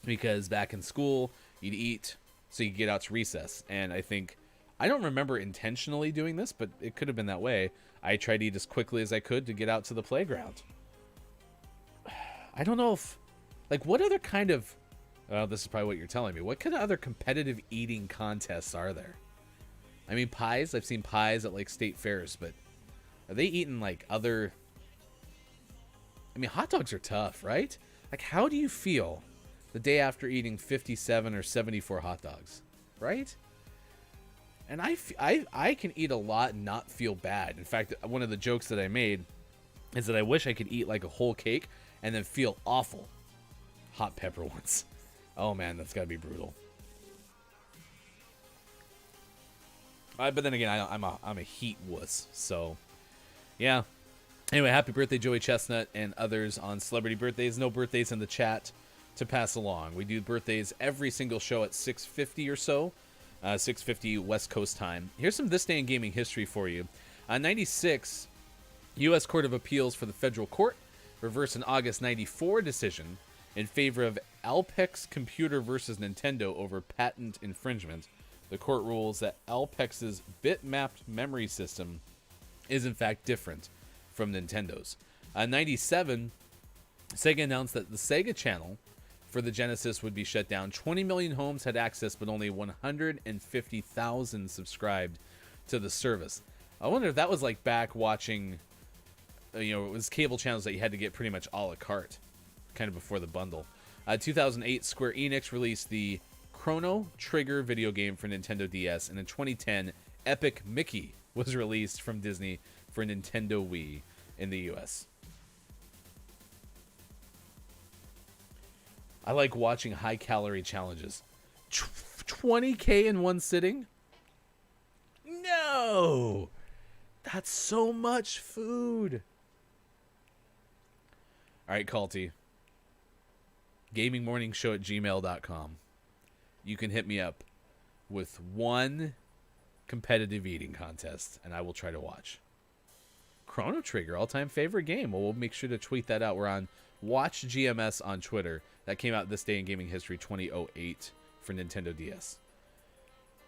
because back in school, you'd eat so you get out to recess. And I don't remember intentionally doing this, but it could have been that way. I tried to eat as quickly as I could to get out to the playground. I don't know if, what other kind of, well, this is probably what you're telling me. What kind of other competitive eating contests are there? I mean, pies. I've seen pies at state fairs, but are they eating other? I mean, hot dogs are tough, right? How do you feel the day after eating 57 or 74 hot dogs, right? And I can eat a lot and not feel bad. In fact, one of the jokes that I made is that I wish I could eat a whole cake and then feel awful hot pepper once. Oh man, that's gotta be brutal. But then again, I'm a heat wuss, so yeah. Anyway, happy birthday, Joey Chestnut and others on celebrity birthdays. No birthdays in the chat to pass along. We do birthdays every single show at 6:50 or so, 6:50 West Coast time. Here's some This Day in Gaming history for you. 96, U.S. Court of Appeals for the Federal Court reversed an August 94 decision in favor of Alpex Computer versus Nintendo over patent infringement. The court rules that Alpex's bit-mapped memory system is in fact different from Nintendo's. 97, Sega announced that the Sega Channel for the Genesis would be shut down. 20 million homes had access, but only 150,000 subscribed to the service. I wonder if that was back watching, it was cable channels that you had to get pretty much a la carte, kind of before the bundle. 2008, Square Enix released the Chrono Trigger video game for Nintendo DS, and in 2010, Epic Mickey was released from Disney for Nintendo Wii in the US. I like watching high-calorie challenges. 20K in one sitting? No! That's so much food. All right, Culty. GamingMorningShow@gmail.com. You can hit me up with one competitive eating contest, and I will try to watch. Chrono Trigger, all-time favorite game. Well, we'll make sure to tweet that out. We're on Watch GMS on Twitter. That came out this day in gaming history, 2008, for Nintendo DS.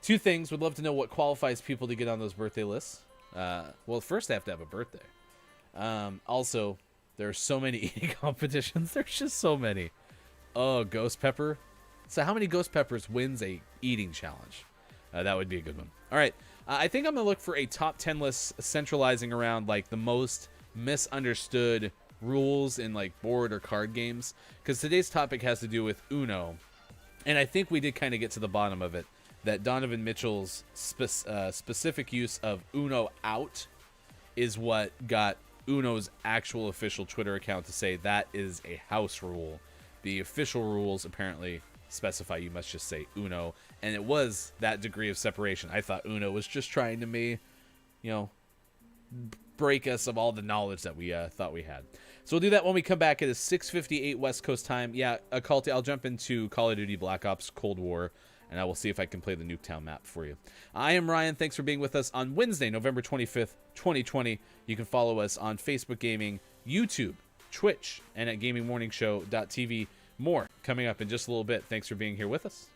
Two things. Would love to know what qualifies people to get on those birthday lists. Well, first they have to have a birthday. Also, there are so many eating competitions. There's just so many. Oh, Ghost Pepper. So how many Ghost Peppers wins a eating challenge? That would be a good one. All right. I think I'm going to look for a top 10 list centralizing around like the most misunderstood rules in like board or card games, because today's topic has to do with Uno, and I think we did kind of get to the bottom of it, that Donovan Mitchell's specific use of Uno out is what got Uno's actual official Twitter account to say that is a house rule. The official rules apparently specify you must just say Uno, and it was that degree of separation. I thought Uno was just trying to break us of all the knowledge that we thought we had. So we'll do that when we come back. It is 6:58 West Coast time. Yeah, Culty, I'll jump into Call of Duty Black Ops Cold War, and I will see if I can play the Nuketown map for you. I am Ryan. Thanks for being with us on Wednesday, November 25th, 2020. You can follow us on Facebook Gaming, YouTube, Twitch, and at GamingMorningshow.tv. More coming up in just a little bit. Thanks for being here with us.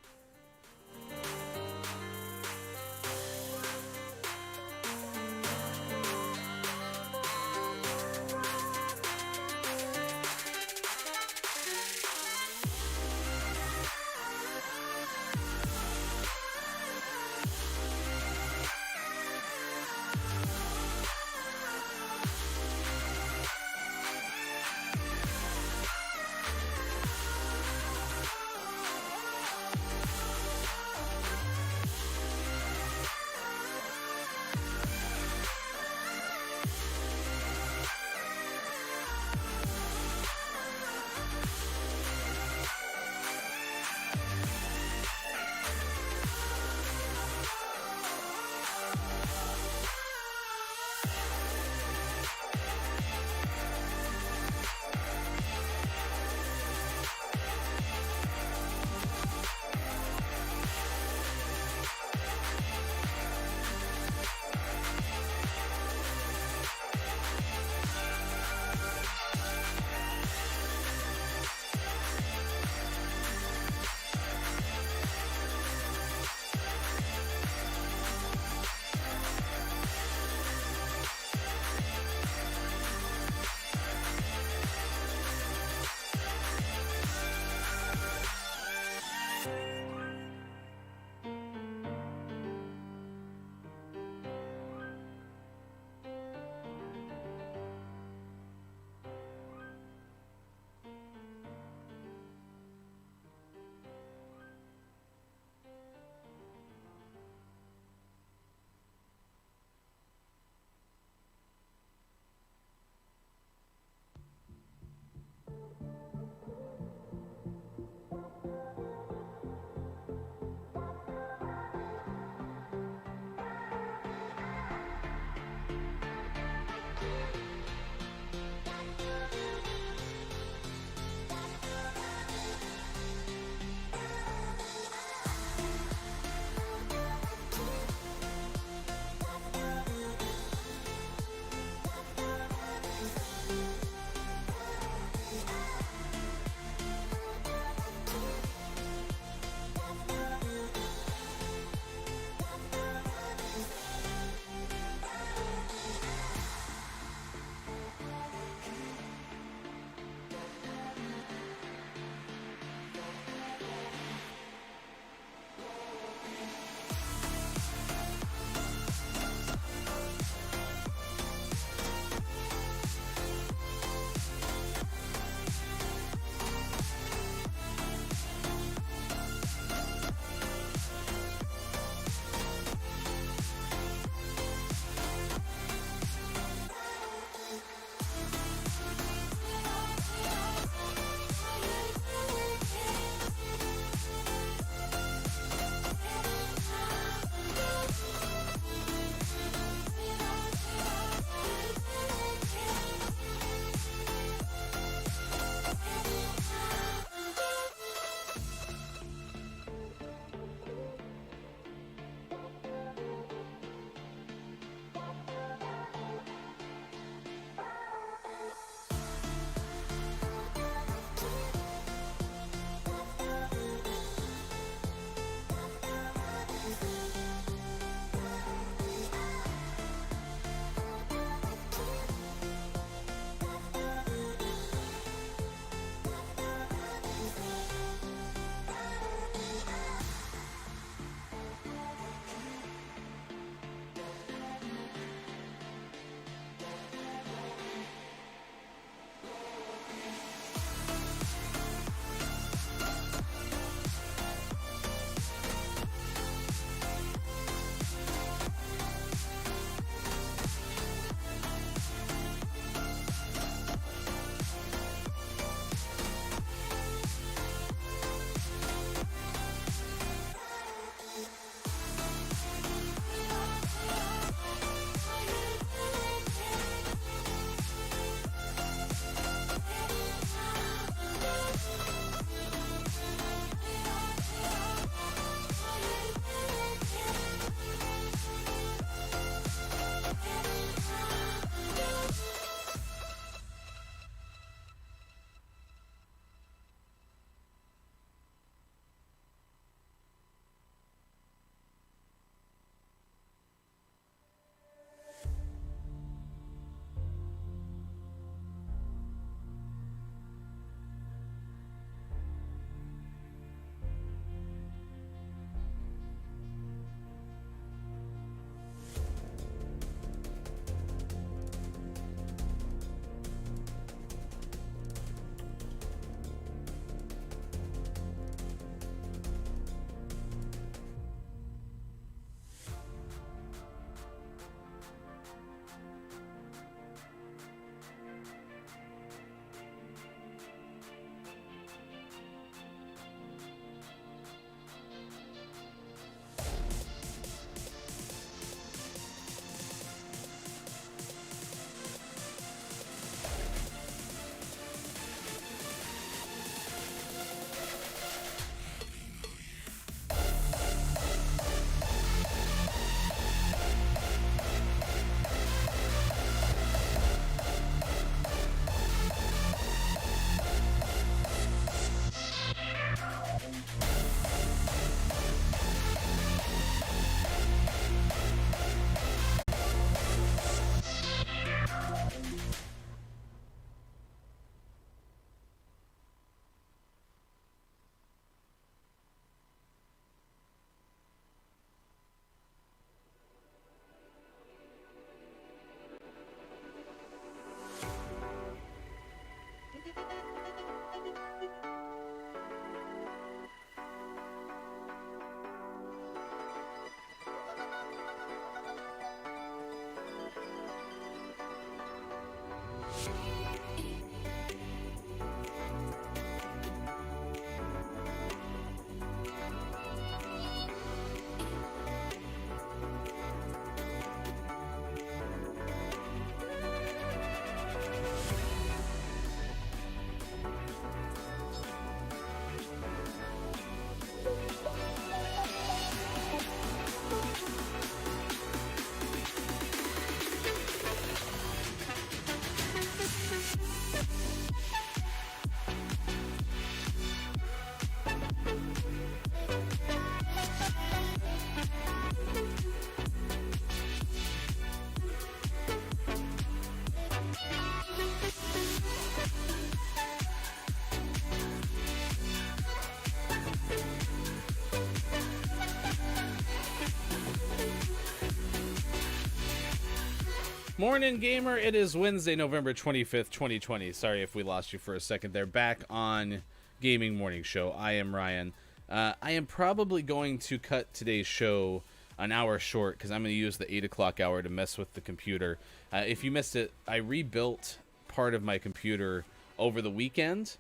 Morning, gamer. It is Wednesday, November 25th, 2020. Sorry if we lost you for a second there. Back on Gaming Morning Show. I am Ryan. I am probably going to cut today's show an hour short because I'm going to use the 8 o'clock hour to mess with the computer. If you missed it, I rebuilt part of my computer over the weekend.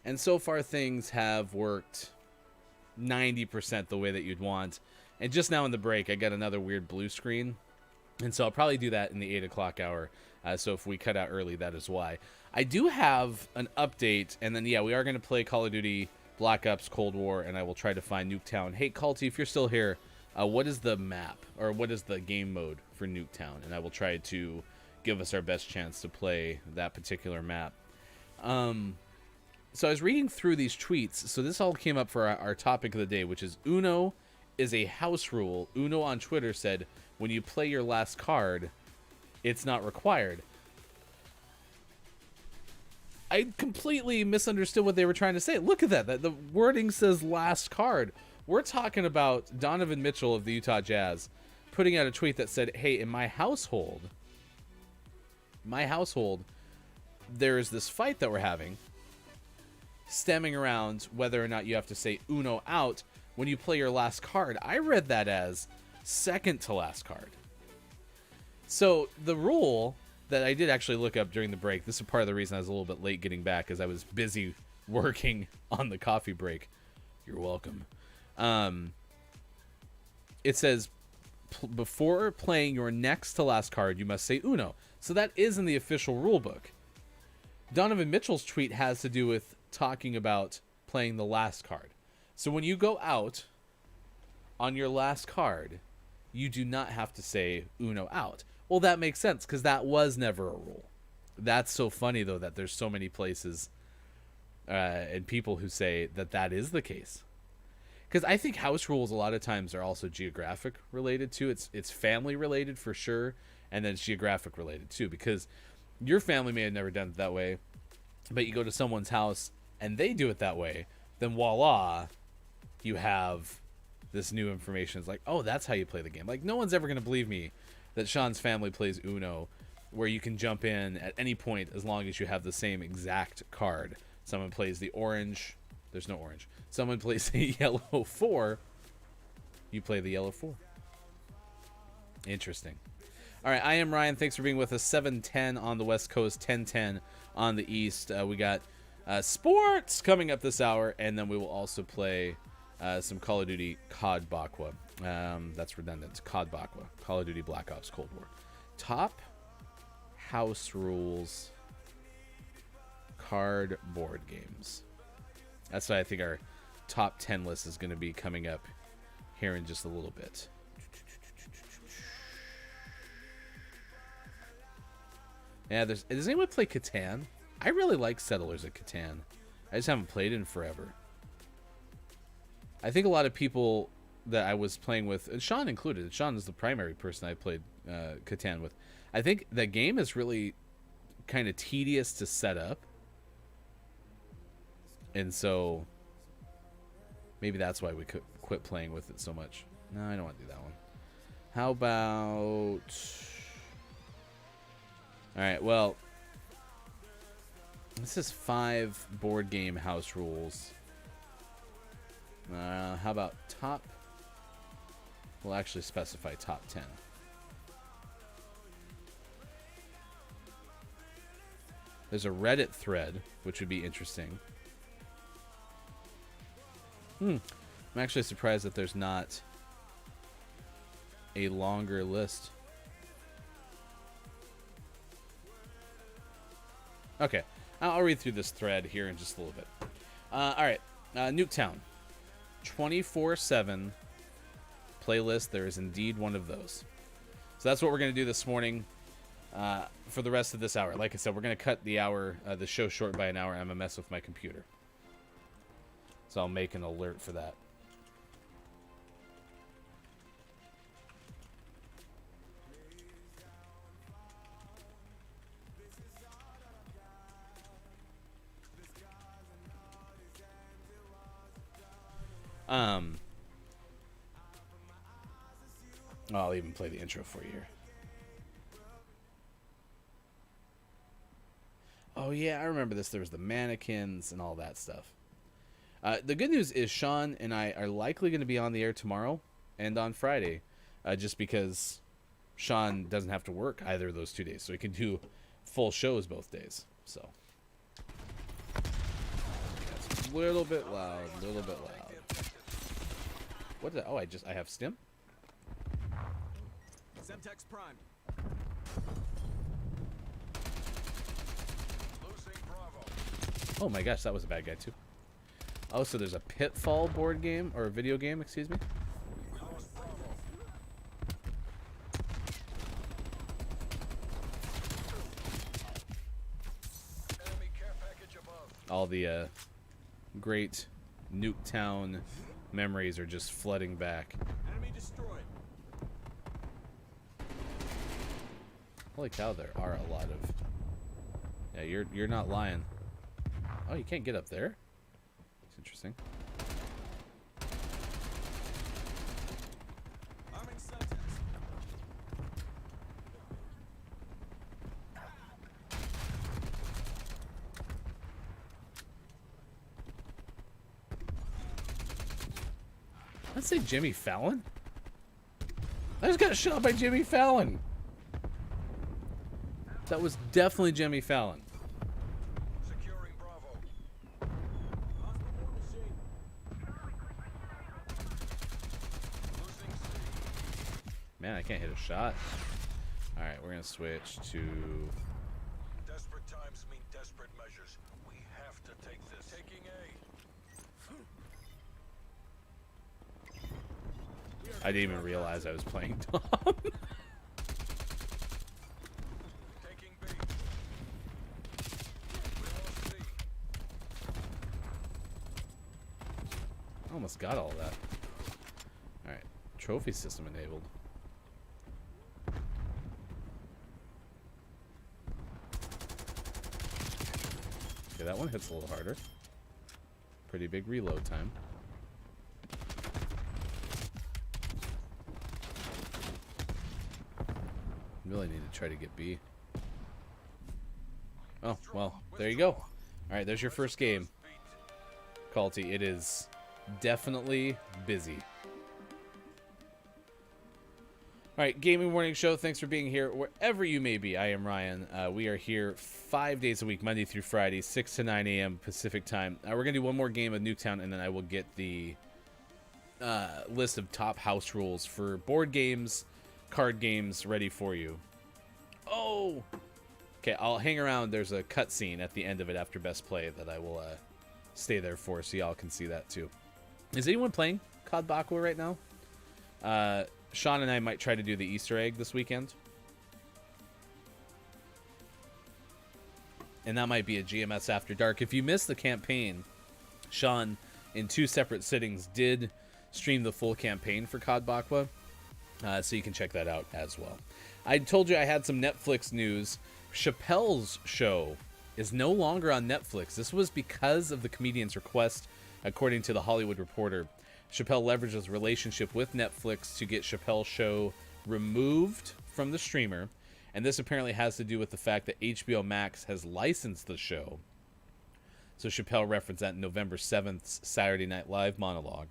And so far, things have worked 90% the way that you'd want. And just now in the break, I got another weird blue screen. And so I'll probably do that in the 8 o'clock hour. So if we cut out early, that is why. I do have an update. And then, yeah, we are going to play Call of Duty Black Ops Cold War. And I will try to find Nuketown. Hey, Culty, if you're still here, what is the map? Or what is the game mode for Nuketown? And I will try to give us our best chance to play that particular map. So I was reading through these tweets. So this all came up for our topic of the day, which is Uno is a house rule. Uno on Twitter said, when you play your last card, it's not required. I completely misunderstood what they were trying to say. Look at that. The wording says last card. We're talking about Donovan Mitchell of the Utah Jazz putting out a tweet that said, hey, in my household, there is this fight that we're having stemming around whether or not you have to say Uno out when you play your last card. I read that as second to last card. So the rule that I did actually look up during the break, this is part of the reason I was a little bit late getting back, as I was busy working on the coffee break. You're welcome. It says before playing your next to last card, you must say Uno. So that is in the official rule book. Donovan Mitchell's tweet has to do with talking about playing the last card. So when you go out on your last card, you do not have to say Uno out. Well, that makes sense because that was never a rule. That's so funny, though, that there's so many places and people who say that that is the case. Because I think house rules a lot of times are also geographic related too. It's family related for sure, and then it's geographic related too. Because your family may have never done it that way, but you go to someone's house and they do it that way, then voila, you have this new information. It's like, oh, that's how you play the game. Like, no one's ever going to believe me that Sean's family plays Uno, where you can jump in at any point as long as you have the same exact card. Someone plays the orange. There's no orange. Someone plays the yellow 4. You play the yellow 4. Interesting. All right, I am Ryan. Thanks for being with us. 7:10 on the West Coast, 10:10 on the East. We got sports coming up this hour, and then we will also play some Call of Duty COD Bakwa. That's redundant. COD Bakwa. Call of Duty Black Ops Cold War. Top house rules card board games. That's why I think our top 10 list is going to be coming up here in just a little bit. Yeah, does anyone play Catan? I really like Settlers of Catan. I just haven't played in forever. I think a lot of people that I was playing with, and Sean included, Sean is the primary person I played Catan with. I think that game is really kind of tedious to set up. And so maybe that's why we could quit playing with it so much. No, I don't want to do that one. How about... All right, well, this is 5 board game house rules. How about top? We'll actually specify top 10. There's a Reddit thread, which would be interesting. I'm actually surprised that there's not a longer list. Okay, I'll read through this thread here in just a little bit. All right, Nuketown. 24/7 playlist. There is indeed one of those. So that's what we're going to do this morning for the rest of this hour. Like I said, we're going to cut the show short by an hour. I'm going to mess with my computer. So I'll make an alert for that. I'll even play the intro for you here. yeah, I remember this. There was the mannequins and all that stuff. The good news is Sean and I are likely going to be on the air tomorrow and on Friday, just because Sean doesn't have to work either of those 2 days, so he can do full shows both days. So it's a little bit loud, a little bit loud. What did I have stim? Semtex Prime. Losing Bravo. Oh my gosh, that was a bad guy too. Oh, so there's a Pitfall board game, or a video game, excuse me. We lost Bravo. Enemy care package above. All the great Nuketown memories are just flooding back. Enemy destroyed. Holy cow, there are a lot of... Yeah, you're not lying. Oh, you can't get up there? It's interesting. Arming Semtex. Let's say Jimmy Fallon? I just got shot by Jimmy Fallon. That was definitely Jimmy Fallon. Securing Bravo. Hostile war machine. Losing C. Man, I can't hit a shot. Alright, we're going to switch to... Desperate times mean desperate measures. We have to take this. Taking A. I didn't even realize I was playing Tom. Taking B. We lost C. Almost got all that. Alright, trophy system enabled. Okay, that one hits a little harder. Pretty big reload time. Really need to try to get B. Oh, well, there you go. Alright, there's your first game. Calty, it is definitely busy. Alright, Gaming Morning Show, thanks for being here. Wherever you may be, I am Ryan. We are here 5 days a week, Monday through Friday, 6 to 9 a.m. Pacific time. We're going to do one more game of Nuketown, and then I will get the list of top house rules for board games, card games ready for you. Oh! Okay, I'll hang around. There's a cutscene at the end of it after Best Play that I will stay there for, so y'all can see that too. Is anyone playing COD Bakwa right now? Sean and I might try to do the Easter egg this weekend. And that might be a GMS After Dark. If you missed the campaign, Sean, in 2 separate sittings, did stream the full campaign for COD Bakwa. So you can check that out as well. I told you I had some Netflix news. Chappelle's show is no longer on Netflix. This was because of the comedian's request, according to The Hollywood Reporter. Chappelle leveraged his relationship with Netflix to get Chappelle's show removed from the streamer. And this apparently has to do with the fact that HBO Max has licensed the show. So Chappelle referenced that in November 7th's Saturday Night Live monologue.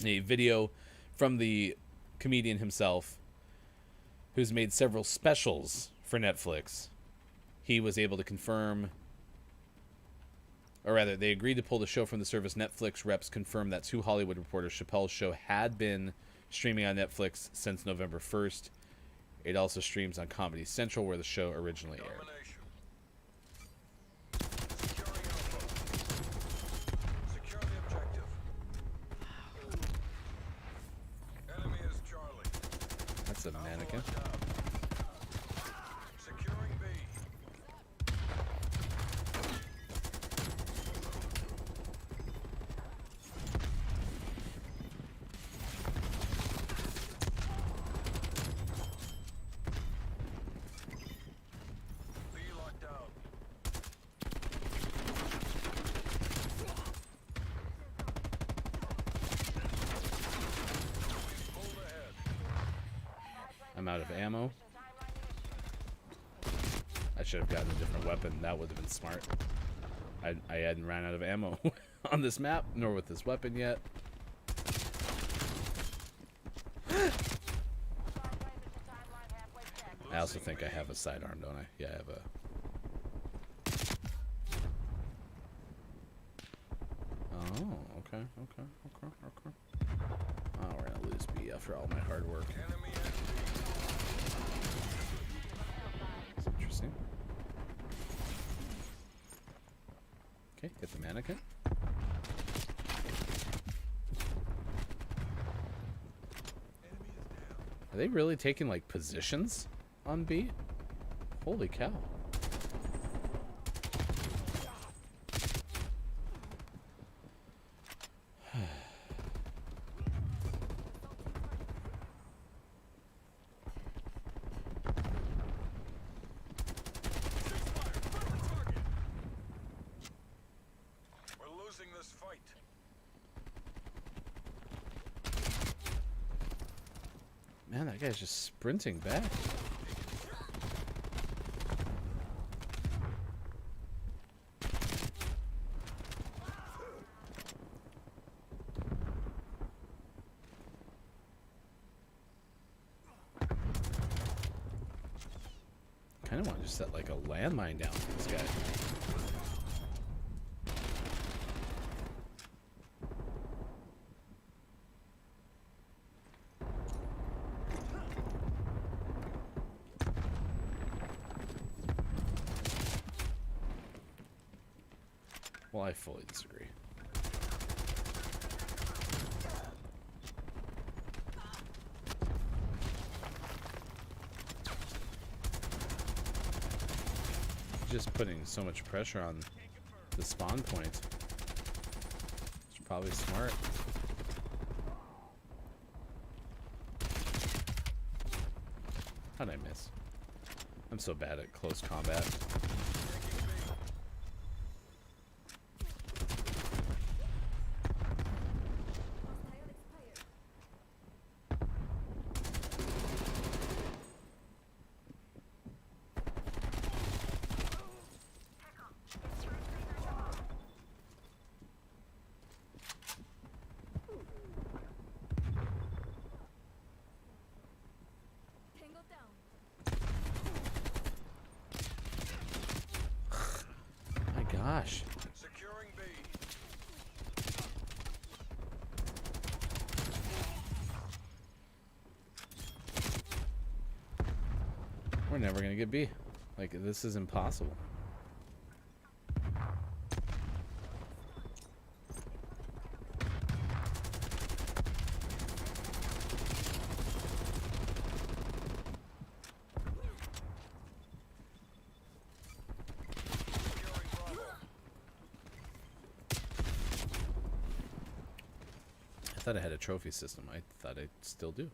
A video from the comedian himself, who's made several specials for Netflix. He was able to confirm, or rather, they agreed to pull the show from the service. Netflix reps confirmed that to Hollywood Reporter, Chappelle's show had been streaming on Netflix since November 1st. It also streams on Comedy Central, where the show originally aired. Domination. Securing Alpha. Secure the objective. Enemy is Charlie. That's a mannequin. Alpha down. Securing B. B locked down. Pulled ahead. I'm out of ammo. I should have gotten a different weapon. That would have been smart. I hadn't ran out of ammo on this map, nor with this weapon yet. I also think I have a sidearm, don't I? Yeah, I have a... Oh, okay. Oh, we're gonna lose B after all my hard work. Enemy at That's interesting. Okay, get the mannequin. Are they really taking, like, positions on B? Holy cow. We're losing this fight. Man, that guy's just sprinting back. Kind of want to just set like a landmine down for this guy. Well, I fully disagree. Just putting so much pressure on the spawn point. It's probably smart. How'd I miss? I'm so bad at close combat. Tango down. My gosh. Securing B. We're never gonna get B. Like, this is impossible. Securing Bravo. I thought I had a trophy system. I thought I still do.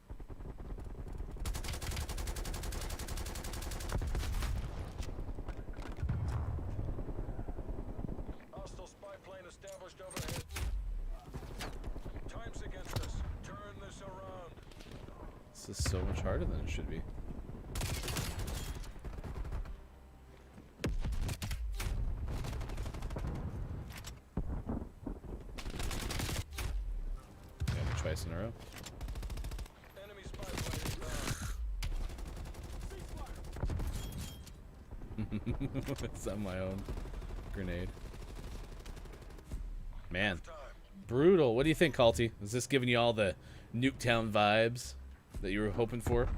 Hostile spy plane established overhead. Time's against us. Turn this around. This is so much harder than it should be. Got it twice in a row. Enemy spy plane inbound. It's on my own grenade. Man, Time. brutal. What do you think, Calty? Is this giving you all the Nuketown vibes that you were hoping for?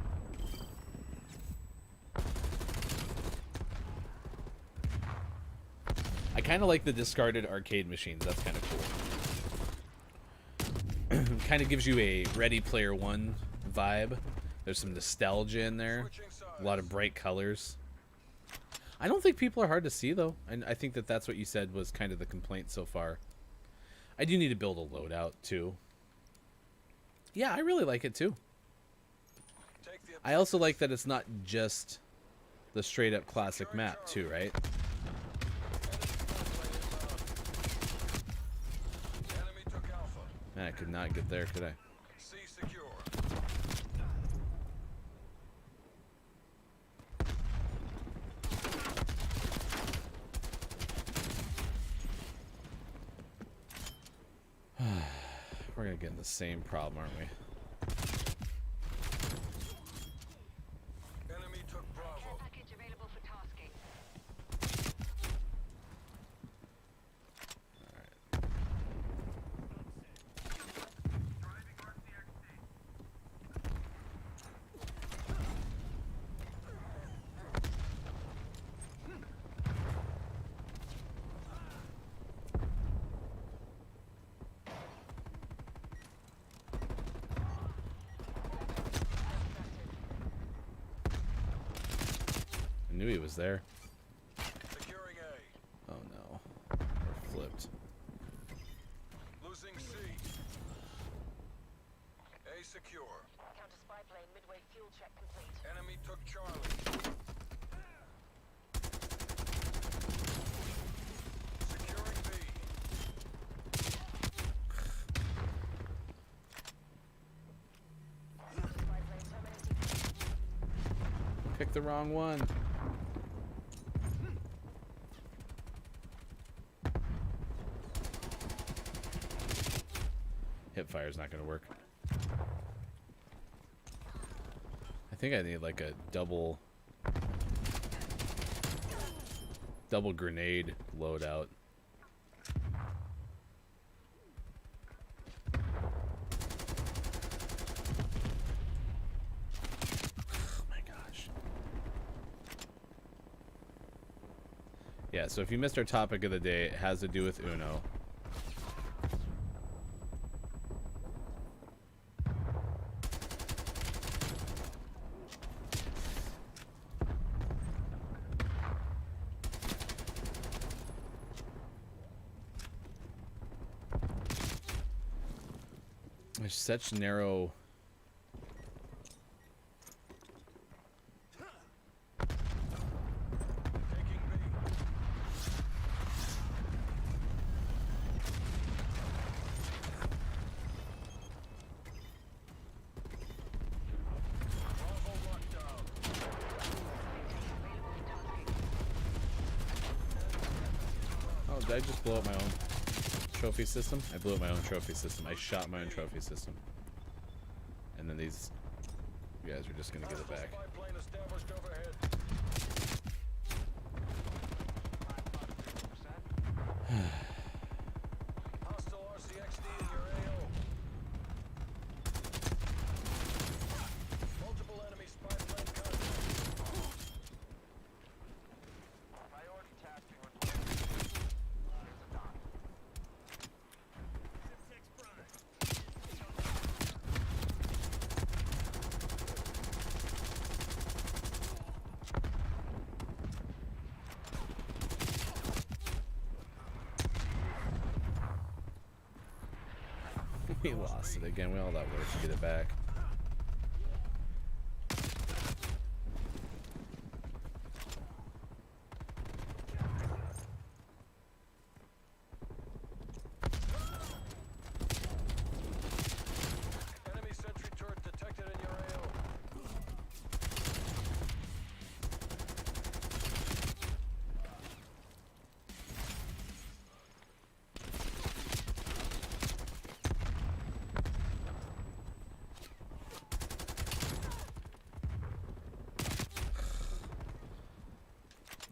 I kind of like the discarded arcade machines. That's kind of cool. Kind of gives you a Ready Player One vibe. There's some nostalgia in there. Switching sides. A lot of bright colors. I don't think people are hard to see, though. And I think that that's what you said was kind of the complaint so far. I do need to build a loadout, too. Yeah, I really like it, too. Take the I also like that it's not just the straight-up classic map, too, right? enemy took Alpha. Man, I could not get there, could I? C secure. We're gonna get in the same problem, aren't we? Enemy took Bravo. Package available for tasking. I knew he was there. Securing A. Oh no. We're flipped. Losing C. A secure. Counter spy plane midway fuel check complete. Enemy took Charlie. Securing B. Spy plane terminating. Picked the wrong one. Hipfire's not gonna work. I think I need like a double grenade loadout. Oh my gosh. Yeah, so if you missed our topic of the day, it has to do with Uno. There's such narrow. Taking B. Bravo locked down. Oh, did I just blow up my own trophy system? I blew up my own trophy system. I shot my own trophy system. And then these guys are just gonna get it back. Spy plane established overhead. Hostile RCXD in your AO. Multiple enemy spy plane contacts. Priority tasking required. We lost it again. We all that work to get it back. Enemy sentry turret detected in your AO.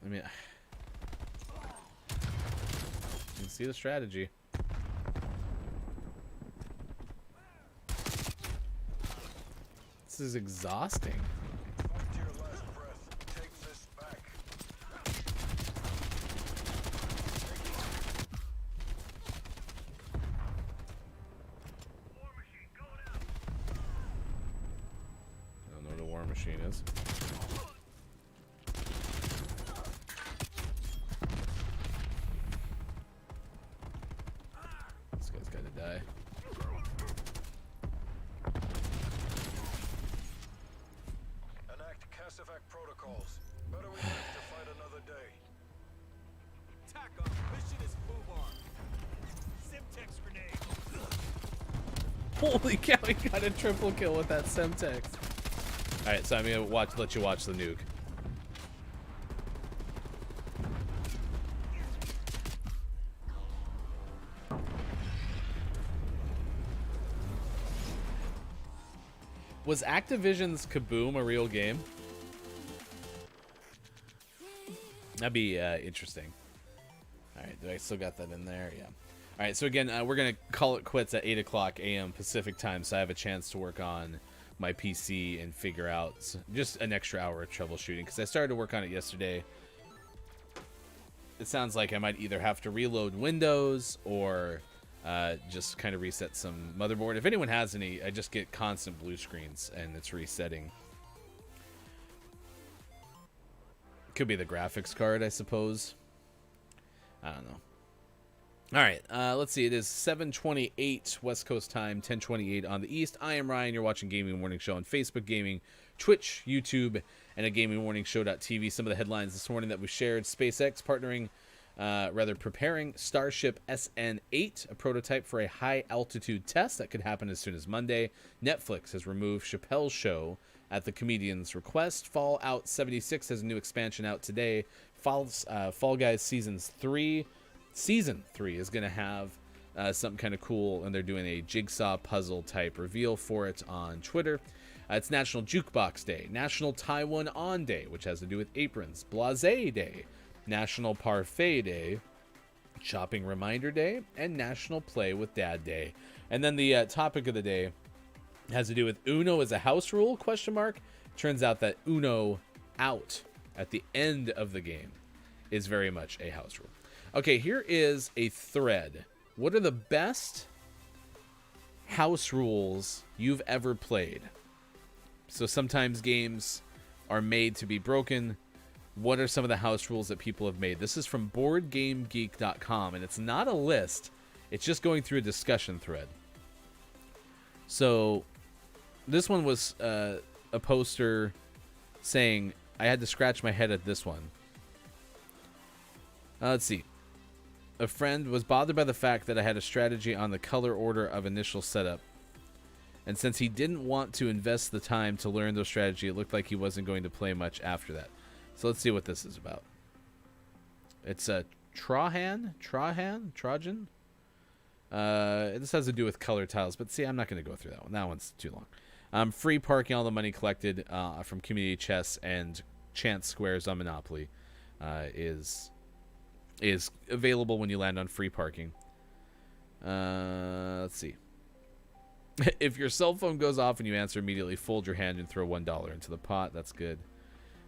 I mean, you can see the strategy. This is exhausting. Fight to your last breath. Take this back. I don't know what a war machine is. This guy's gotta die. Enact Cassivac protocols. Better we live to fight another day. Tack off. Mission is FUBAR. Simtex grenade. Holy cow, he got a triple kill with that Semtex. Alright, so I'm gonna let you watch the nuke. Was Activision's Kaboom a real game? That'd be interesting. All right, do I still got that in there? Yeah. All right, so again, we're going to call it quits at 8 o'clock a.m. Pacific time, so I have a chance to work on my PC and figure out just an extra hour of troubleshooting, because I started to work on it yesterday. It sounds like I might either have to reload Windows or just kind of reset some motherboard. If anyone has any, I just get constant blue screens, and it's resetting. Could be the graphics card, I suppose. I don't know. All right, let's see. It is 7:28 West Coast time, 10:28 on the East. I am Ryan. You're watching Gaming Morning Show on Facebook Gaming, Twitch, YouTube, and at GamingMorningShow.tv. Some of the headlines this morning that we shared: SpaceX preparing Starship SN8, a prototype for a high-altitude test that could happen as soon as Monday. Netflix has removed Chappelle's Show at the comedian's request. Fallout 76 has a new expansion out today. Fall Guys Season 3 is going to have something kind of cool, and they're doing a jigsaw puzzle type reveal for it on Twitter. It's National Jukebox Day, National Taiwan On Day, which has to do with aprons, Blasé Day, National Parfait Day, Shopping Reminder Day, and National Play with Dad Day. And then the topic of the day has to do with Uno as a house rule, ? Turns out that Uno out at the end of the game is very much a house rule. Okay, here is a thread. What are the best house rules you've ever played? So sometimes games are made to be broken. What are some of the house rules that people have made? This is from BoardGameGeek.com, and it's not a list. It's just going through a discussion thread. So this one was a poster saying, I had to scratch my head at this one. Let's see. A friend was bothered by the fact that I had a strategy on the color order of initial setup. And since he didn't want to invest the time to learn those strategy, it looked like he wasn't going to play much after that. So let's see what this is about. It's a Trojan. This has to do with color tiles, but see, I'm not going to go through that one. That one's too long. Free parking, all the money collected from Community Chess and Chance Squares on Monopoly is available when you land on free parking. Let's see. If your cell phone goes off and you answer immediately, fold your hand and throw $1 into the pot. That's good.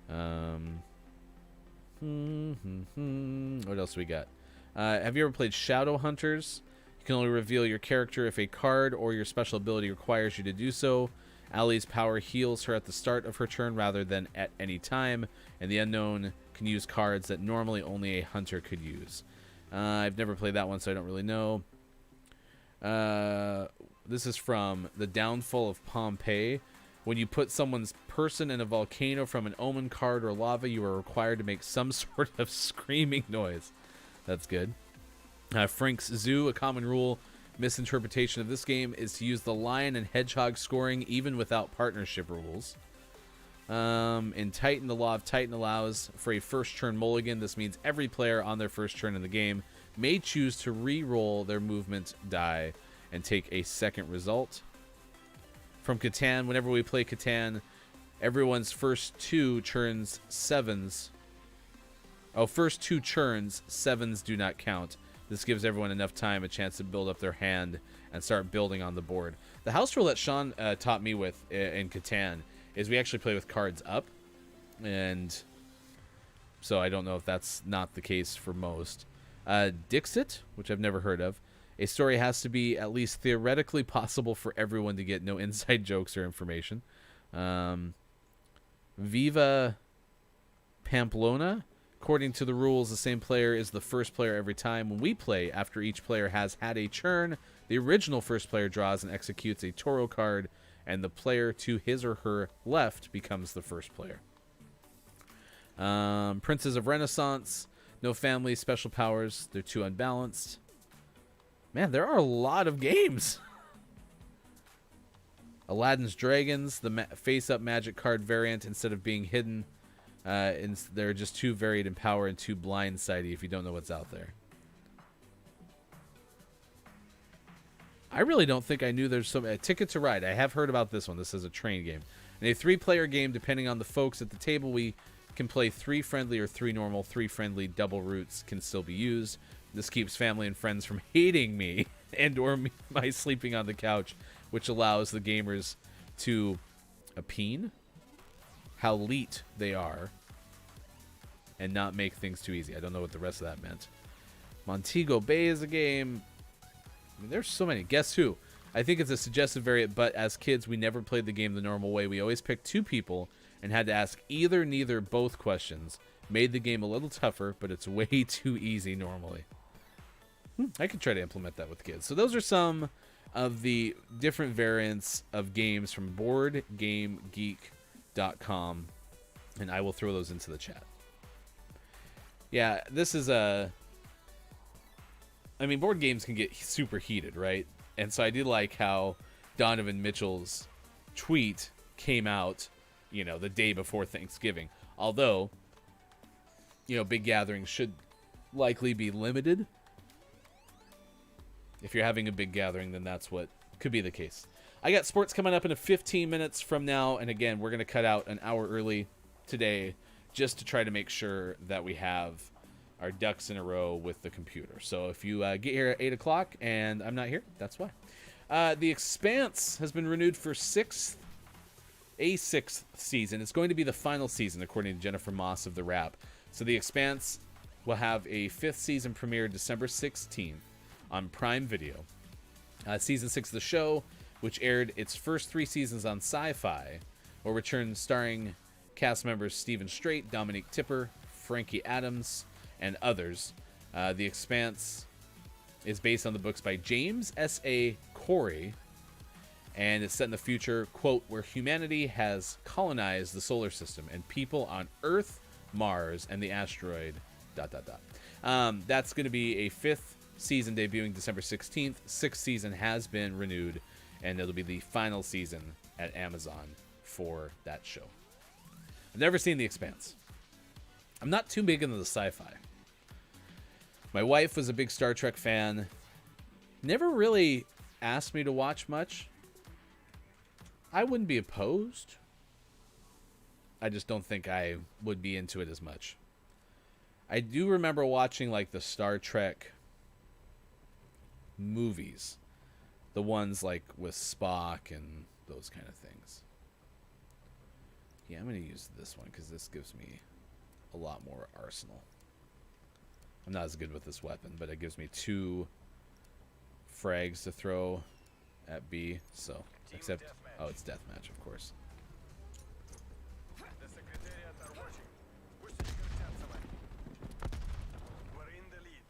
What else we got? Have you ever played Shadow Hunters? You can only reveal your character if a card or your special ability requires you to do so. Allie's power heals her at the start of her turn rather than at any time, and the unknown can use cards that normally only a hunter could use. I've never played that one, so I don't really know. This is from The Downfall of Pompeii. When you put someone's person in a volcano from an omen card or lava, you are required to make some sort of screaming noise. That's good. Frank's Zoo, a common rule misinterpretation of this game is to use the lion and hedgehog scoring even without partnership rules. In Titan, the Law of Titan allows for a first turn mulligan. This means every player on their first turn in the game may choose to re-roll their movement die and take a second result. From Catan, whenever we play Catan, everyone's first two turns sevens do not count. This gives everyone enough time, a chance to build up their hand and start building on the board. The house rule that Sean taught me with in Catan is we actually play with cards up, and so I don't know if that's not the case for most. Dixit, which I've never heard of. A story has to be at least theoretically possible for everyone to get no inside jokes or information. Viva Pamplona. According to the rules, the same player is the first player every time. When we play, after each player has had a turn, the original first player draws and executes a Toro card, and the player to his or her left becomes the first player. Princes of Renaissance. No family, special powers. They're too unbalanced. Man, there are a lot of games. Aladdin's Dragons, the face-up magic card variant, instead of being hidden, they're just too varied in power and too blindsidey if you don't know what's out there. I really don't think I knew there's some Ticket to Ride. I have heard about this one. This is a train game. In a 3-player game, depending on the folks at the table, we can play 3 friendly or 3 normal. 3 friendly double routes can still be used. This keeps family and friends from hating me and or me by sleeping on the couch, which allows the gamers to opine how elite they are and not make things too easy. I don't know what the rest of that meant. Montego Bay is a game. I mean, there's so many. Guess Who? I think it's a suggested variant, but as kids, we never played the game the normal way. We always picked 2 people and had to ask either, neither, both questions. Made the game a little tougher, but it's way too easy normally. I could try to implement that with kids. So those are some of the different variants of games from BoardGameGeek.com, and I will throw those into the chat. Yeah, this is a... I mean, board games can get super heated, right? And so I do like how Donovan Mitchell's tweet came out, you know, the day before Thanksgiving. Although, you know, big gatherings should likely be limited. If you're having a big gathering, then that's what could be the case. I got sports coming up in 15 minutes from now. And again, we're going to cut out an hour early today just to try to make sure that we have our ducks in a row with the computer. So if you get here at 8 o'clock and I'm not here, that's why. The Expanse has been renewed for a 6th season. It's going to be the final season, according to Jennifer Moss of The Wrap. So The Expanse will have a 5th season premiere December 16th on Prime Video. Season 6 of the show, which aired its first 3 seasons on Sci-Fi, will return starring cast members Stephen Strait, Dominique Tipper, Frankie Adams, and others. The Expanse is based on the books by James S.A. Corey, and it's set in the future, quote, where humanity has colonized the solar system and people on Earth, Mars, and the asteroid, ... That's going to be a 5th season debuting December 16th. 6th season has been renewed, and it'll be the final season at Amazon for that show. I've never seen The Expanse. I'm not too big into the sci-fi. My wife was a big Star Trek fan. Never really asked me to watch much. I wouldn't be opposed. I just don't think I would be into it as much. I do remember watching like the Star Trek movies. The ones like with Spock and those kind of things. Yeah, I'm going to use this one because this gives me a lot more arsenal. I'm not as good with this weapon, but it gives me 2 frags to throw at B. So, except, oh, it's deathmatch, of course. The Secretariat are watching. Пусть они крутятся вами. We're in the lead.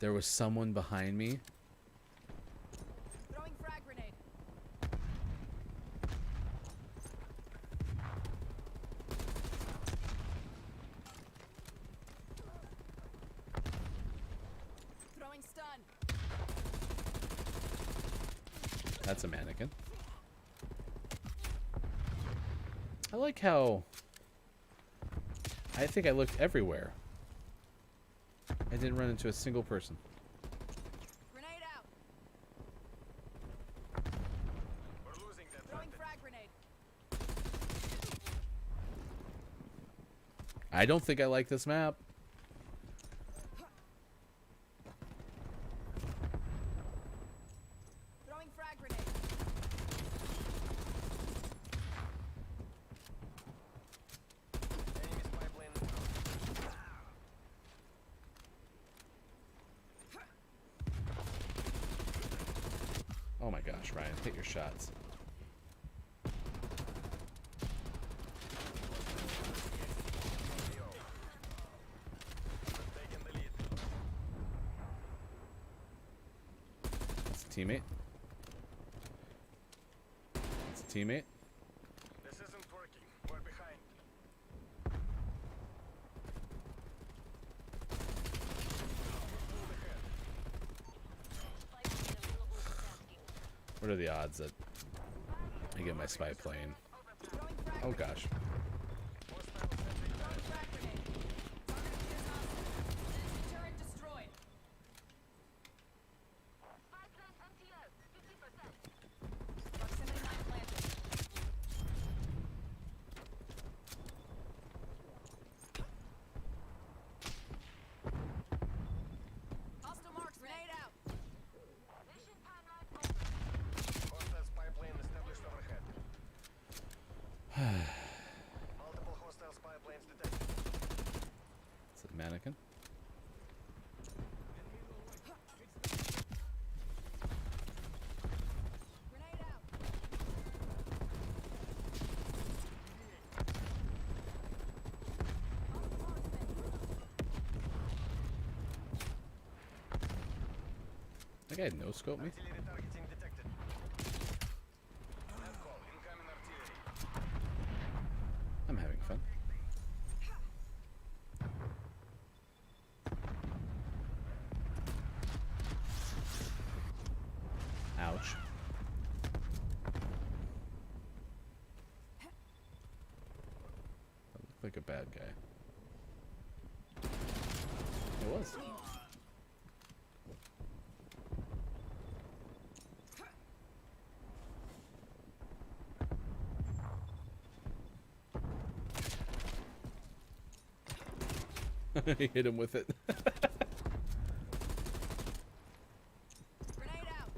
There was someone behind me. Throwing frag grenade. Throwing stun. That's a mannequin. I like how I think I looked everywhere. I didn't run into a single person. Grenade out. We're losing that Throwing weapon. frag grenade. I don't think I like this map. Throwing frag grenade. Enemy spy plane. Oh my gosh, Ryan, hit your shots. Taking the lead. That's a teammate. That's a teammate. This isn't working. We're behind. What are the odds that I get my spy plane? Throwing frag Oh grenade. gosh. Throwing frag grenade. Anakin. Grenade out. That guy no scope me. Artillery targeting detected. Net call. Incoming artillery. I'm having fun. Ouch. That looked like a bad guy. It was. Hit him with it. Grenade out.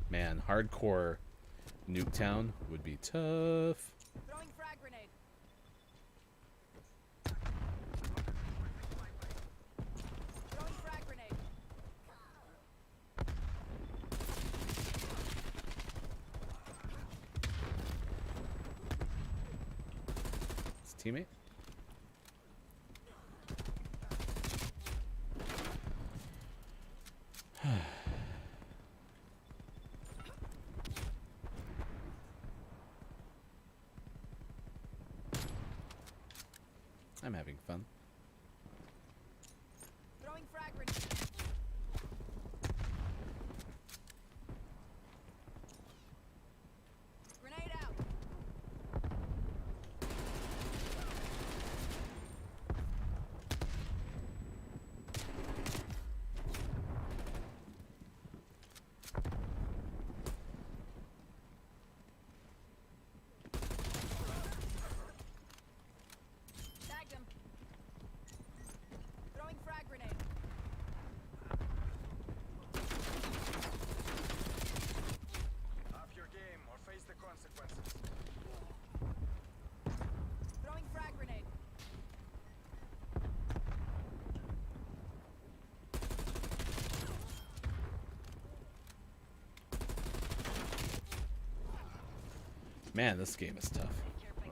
Man, hardcore Nuketown would be tough. Throwing frag grenade. Throwing frag grenade. His teammate? I'm having fun. Throwing frag grenade. Grenade out. Tagged him. Throwing frag grenade. Up your game or face the consequences. Throwing frag grenade. Man, this game is tough.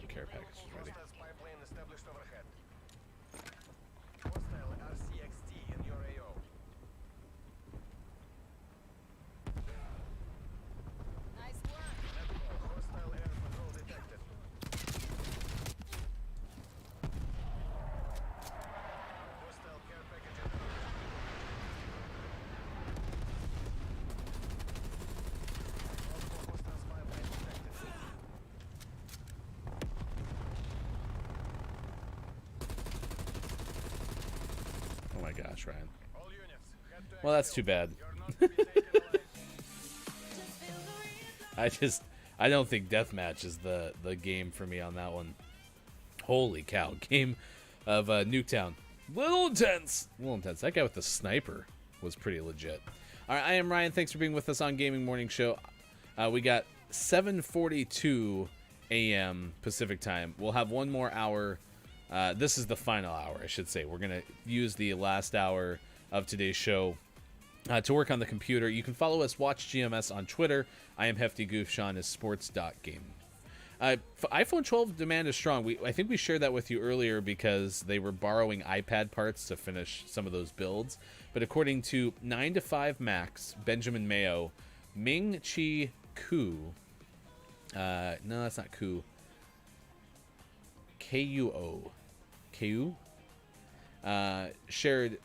Care package is ready. Hostile spy plane established overhead. Hostile RCXT in your AO. Nice work. Net call. Hostile air patrol detected. Hostile care package in progress. Multiple hostile spy plane detected. Oh my gosh, Ryan. All units, head to Well, that's exfil. too bad. You're not to be taken alive. I don't think deathmatch is the game for me on that one. Holy cow, game of Nuketown. Little intense. That guy with the sniper was pretty legit. All right, I am Ryan. Thanks for being with us on Gaming Morning Show. We got 7:42 a.m. Pacific time. We'll have one more hour. This is the final hour, I should say. We're going to use the last hour of today's show to work on the computer. You can follow us, Watch GMS, on Twitter. I am Hefty Goof. Sean is sports.gaming. iPhone 12 demand is strong. I think we shared that with you earlier because they were borrowing iPad parts to finish some of those builds. But according to 9 to 5 Max, Benjamin Mayo, Ming Chi Ku, no, that's not Ku, Kuo, Ku, shared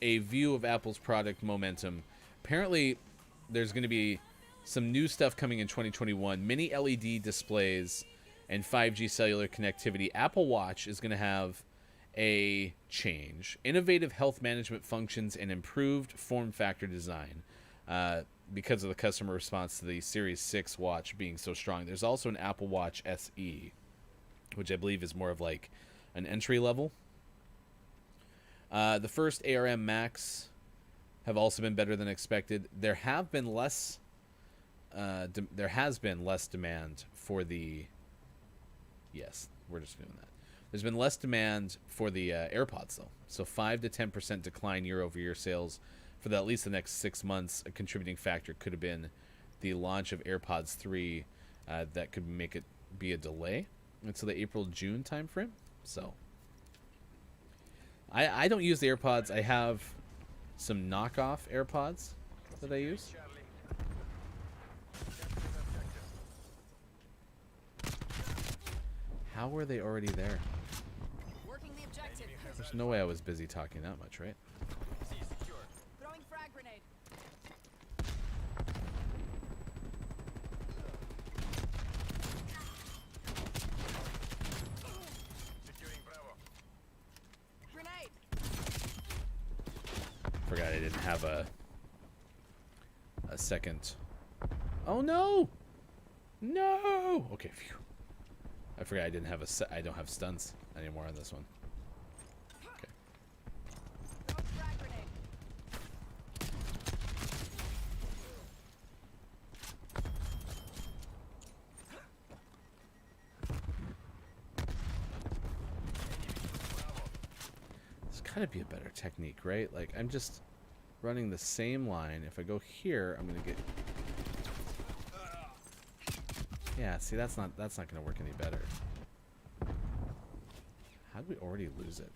a view of Apple's product momentum. Apparently, there's going to be some new stuff coming in 2021. Mini LED displays and 5G cellular connectivity. Apple Watch is going to have a change. Innovative health management functions and improved form factor design because of the customer response to the Series 6 watch being so strong. There's also an Apple Watch SE, which I believe is more of like an entry level. The first ARM Max have also been better than expected. There has been less demand for the Yes, we're just doing that. There's been less demand for the AirPods, though. So 5 to 10% decline year-over-year sales for at least the next 6 months. A contributing factor could have been the launch of AirPods 3 that could make it be a delay until the April-June timeframe. So I don't use the AirPods. I have some knockoff AirPods that I use. Charlie. Capturing objective. How were they already there? Working the objective. There's no way I was busy talking that much, right? C secure. Throwing frag grenade. Securing Bravo. Grenade. Forgot I didn't have a second. Oh no! No! Okay, phew. I forgot I didn't have I don't have stuns anymore on this one. Okay. Throwing frag grenade. There's gotta be a better technique, right? Like, I'm just running the same line. If I go here, I'm gonna get... Yeah, see, that's not gonna work any better. How did we already lose it?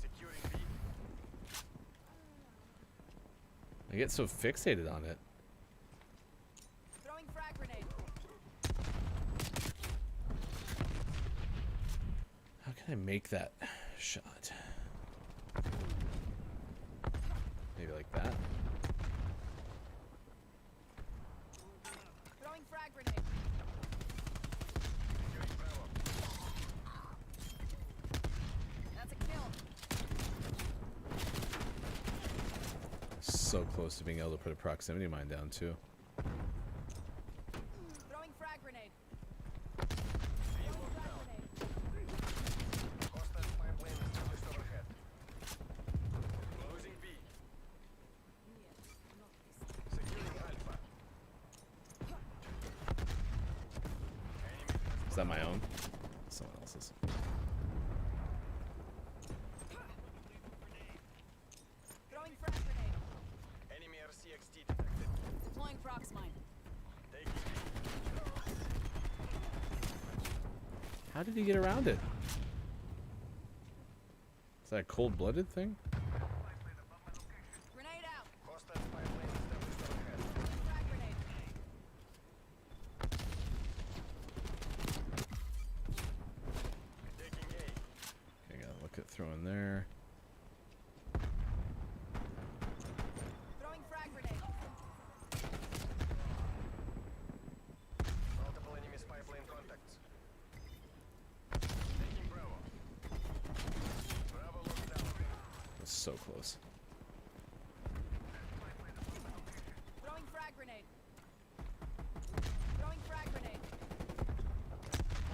Securing B. I get so fixated on it. Throwing frag grenade. How can I make that shot? Maybe like that? Throwing frag grenade. Securing Bravo. That's a kill. So close to being able to put a proximity mine down too. Throwing frag grenade. B locked down. Hostile spy plane established overhead. Losing B. Securing Alpha. Enemy Is that my own? Someone else's. Throwing frag grenade. Enemy RCXD detected. Deploying prox mine. Taking B. How did he get around it? Is that a cold-blooded thing? Grenade out. Hostile spy plane established overhead. Throwing frag grenade. Taking A. Okay, gotta look at throwing there. Throwing frag grenade. Multiple enemy spy plane contacts. Taking Bravo. Bravo locked down. It was so close. Throwing frag grenade. Throwing frag grenade.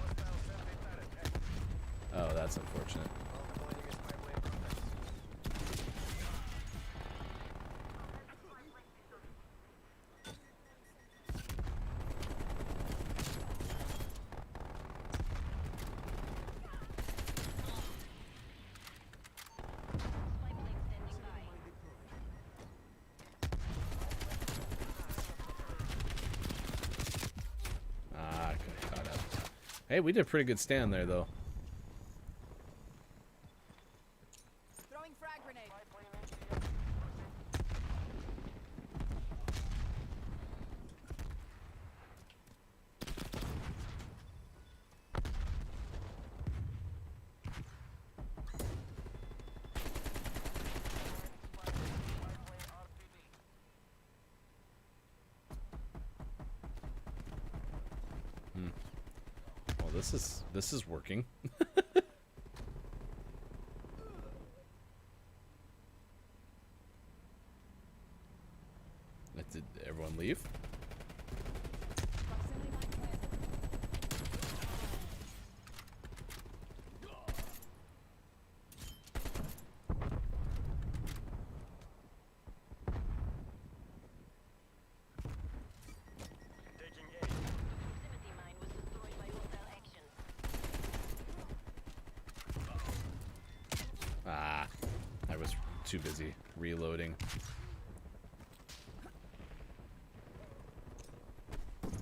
Hostile sentry turret active. Oh, that's unfortunate. Multiple enemy spy plane contacts. Ah, I could have caught up. Hey, we did a pretty good stand there, though. Throwing frag grenade. Well, this is working. Did everyone leave? Proximity mine planted. too busy reloading.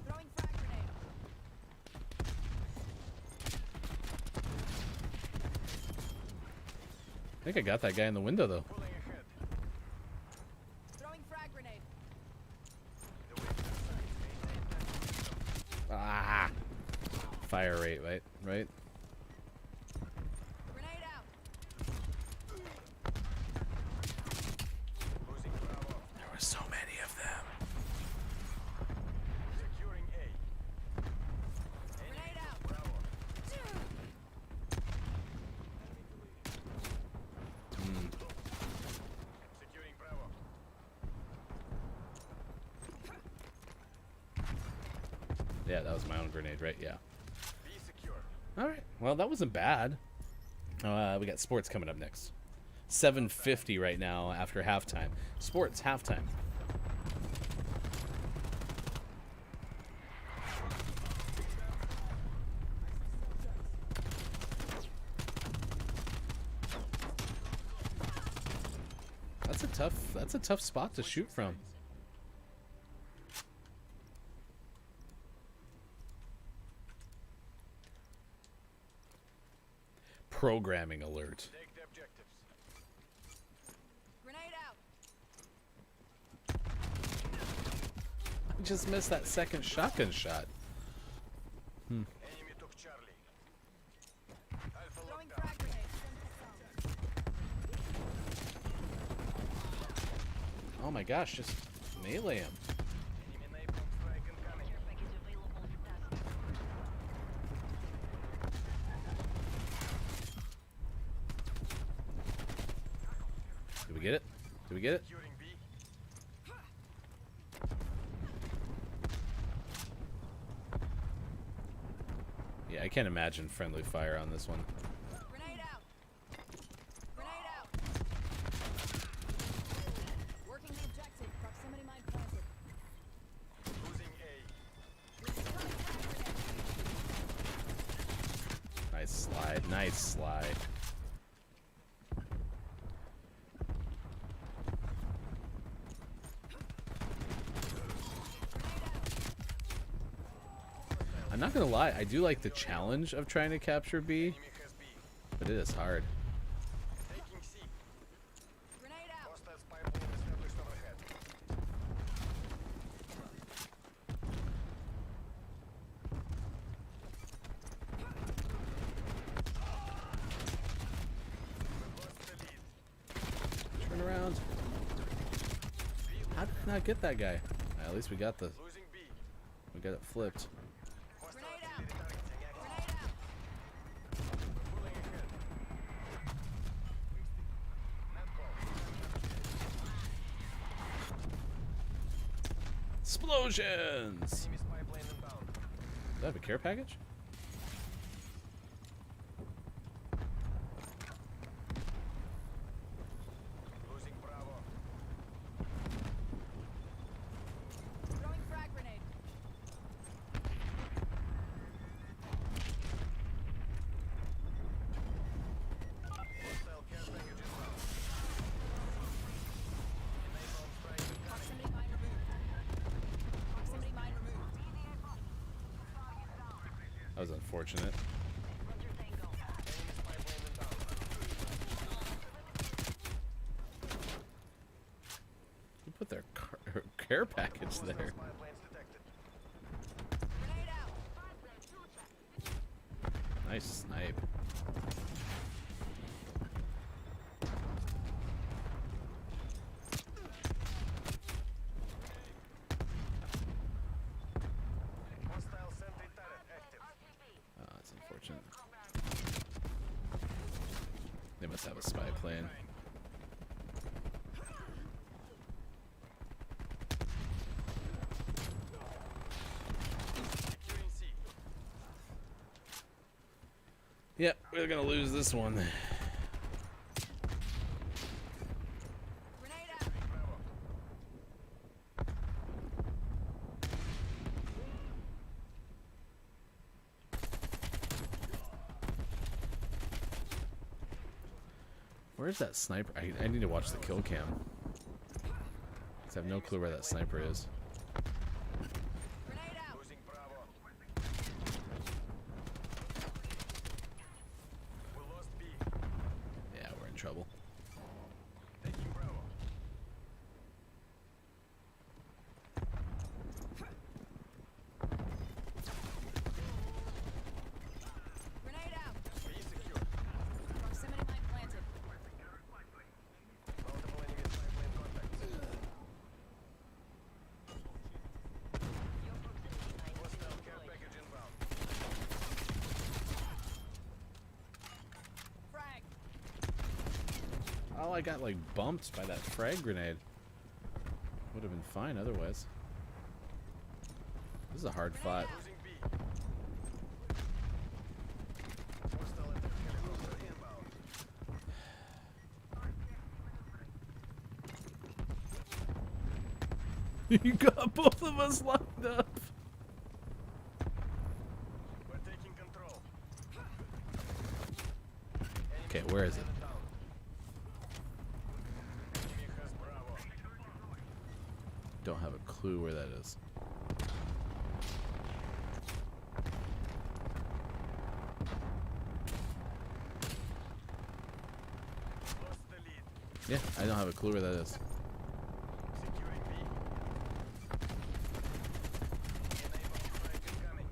Throwing frag grenade. I think I got that guy in the window though. Pulling ahead. Throwing frag grenade. Ah, fire rate, right? Right. Grenade out. Losing Bravo. There were so many of them. Securing A. Grenade out. Bravo. Securing Bravo. Yeah, that was my own grenade, right? Yeah. B secure. All right. Well, that wasn't bad. We got sports coming up next. 7:50 right now after halftime. Sports halftime. That's a tough spot to shoot from. Programming alert. Take the objectives. Grenade out. I just missed that second shotgun shot. Enemy took Charlie. Alpha Throwing lockdown. frag grenade. Oh my gosh, just melee him. Enemy napalm strike incoming. Care package available for tasking. Did we get it? Did we get it? Securing B. Yeah, I can't imagine friendly fire on this one. Grenade out. Grenade out. Working the objective. Proximity mine planted. Losing A. Throwing frag grenade. Nice slide, nice slide. I'm not gonna lie, I do like the challenge of trying to capture B, Enemy has B. but it is hard. Taking C. Grenade out. Hostile spy plane established overhead. We've lost the lead. Turn around. How did I not get that guy? At least we got Losing B. it flipped. Hostile Grenade out. artillery targeting active. Grenade out. We're pulling ahead. Net call. Explosions! Enemy spy plane inbound. Do I have a care package? Losing Bravo. Throwing frag grenade. Hostile care package inbound. Napalm strike incoming. Proximity mine removed. Proximity mine removed. That was unfortunate. Roger Tango. Enemy spy plane inbound. Who put their care package there? Hostile spy planes detected. Grenade out. Nice snipe. Hostile sentry turret active. Oh, that's unfortunate. They must have a spy plane. Securing C. Yep, we're gonna lose this one. Grenade out. Bravo. Where's that sniper? I need to watch the kill cam. 'Cause I have no clue where that sniper is. Grenade out. Losing Bravo. We lost B. Yeah, we're in trouble. Taking Bravo. Grenade out. B secure. Proximity mine planted. Multiple enemy spy plane contacts. Your proximity mine has been Hostile care deployed. package inbound. Frag. Oh, I got like bumped by that frag grenade. Would have been fine otherwise. This is a hard fight. Losing B. Hostile attack helicopter inbound. You got both of us lined up. We're taking control. Okay, where is it? Down. Enemy has Bravo. Don't have a clue where that is. Lost the lead. Yeah, I don't have a clue where that is. Securing B. Enable strike incoming.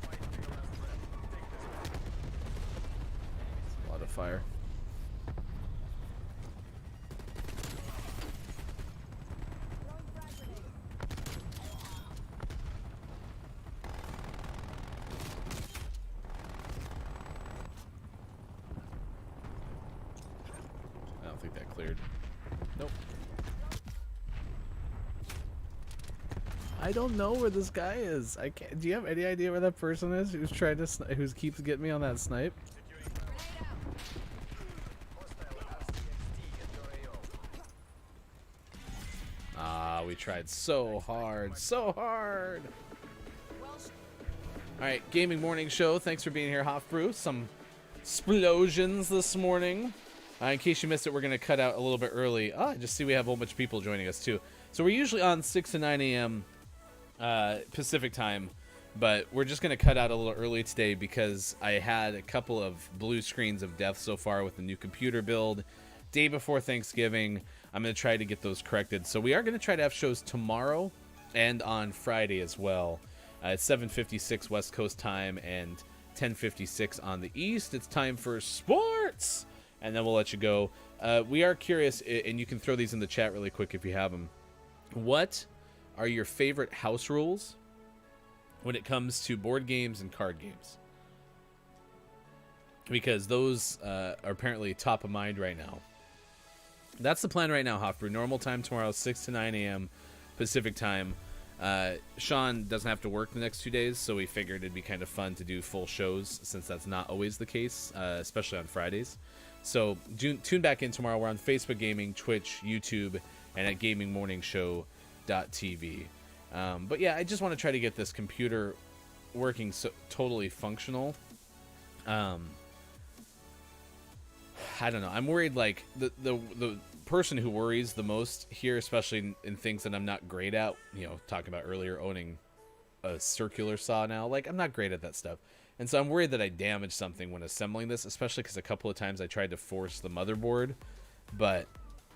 Fight to your last breath. Take this one. A lot of fire. Throwing frag grenade. I don't think that cleared. Nope. I don't know where this guy is. I can't. Do you have any idea where that person is who's trying to who keeps getting me on that snipe? Securing Bravo. Grenade out. Hostile RCXD at your AO. Ah, we tried so hard, so hard. Well, All right, gaming morning show. Thanks for being here, Hofbrew. Some explosions this morning. In case you missed it, we're gonna cut out a little bit early. I just see we have a whole bunch of people joining us too. So we're usually on 6 to 9 a.m. Pacific time, but we're just gonna cut out a little early today because I had a couple of blue screens of death so far with the new computer build. Day before Thanksgiving, I'm gonna try to get those corrected. So we are gonna try to have shows tomorrow and on Friday as well. It's 7:56 West Coast time and 10:56 on the East. It's time for sports, and then we'll let you go. We are curious, and you can throw these in the chat really quick if you have them. What are your favorite house rules when it comes to board games and card games? Because those are apparently top of mind right now. That's the plan right now, Hofbrew. Normal time tomorrow, 6 to 9 a.m. Pacific time. Sean doesn't have to work the next 2 days, so we figured it'd be kind of fun to do full shows since that's not always the case, especially on Fridays. So tune back in tomorrow. We're on Facebook Gaming, Twitch, YouTube, and at gamingmorningshow.tv. But yeah, I just want to try to get this computer working totally functional. I don't know. I'm worried, like, the person who worries the most here, especially in things that I'm not great at, you know, talking about earlier, owning a circular saw now, like, I'm not great at that stuff. And so I'm worried that I damaged something when assembling this, especially because a couple of times I tried to force the motherboard, but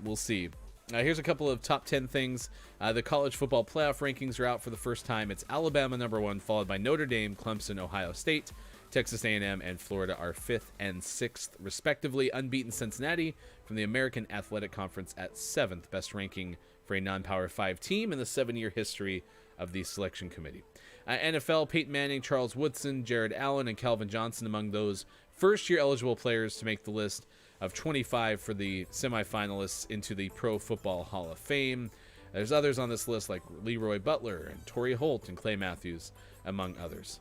we'll see. Here's a couple of top 10 things. The college football playoff rankings are out for the first time. It's Alabama #1, followed by Notre Dame, Clemson, Ohio State, Texas A&M, and Florida are 5th and 6th, respectively. Unbeaten Cincinnati from the American Athletic Conference at 7th, best ranking for a non-Power 5 team in the 7-year history of the selection committee. NFL, Peyton Manning, Charles Woodson, Jared Allen, and Calvin Johnson among those first-year eligible players to make the list of 25 for the semifinalists into the Pro Football Hall of Fame. There's others on this list like Leroy Butler and Torrey Holt and Clay Matthews, among others.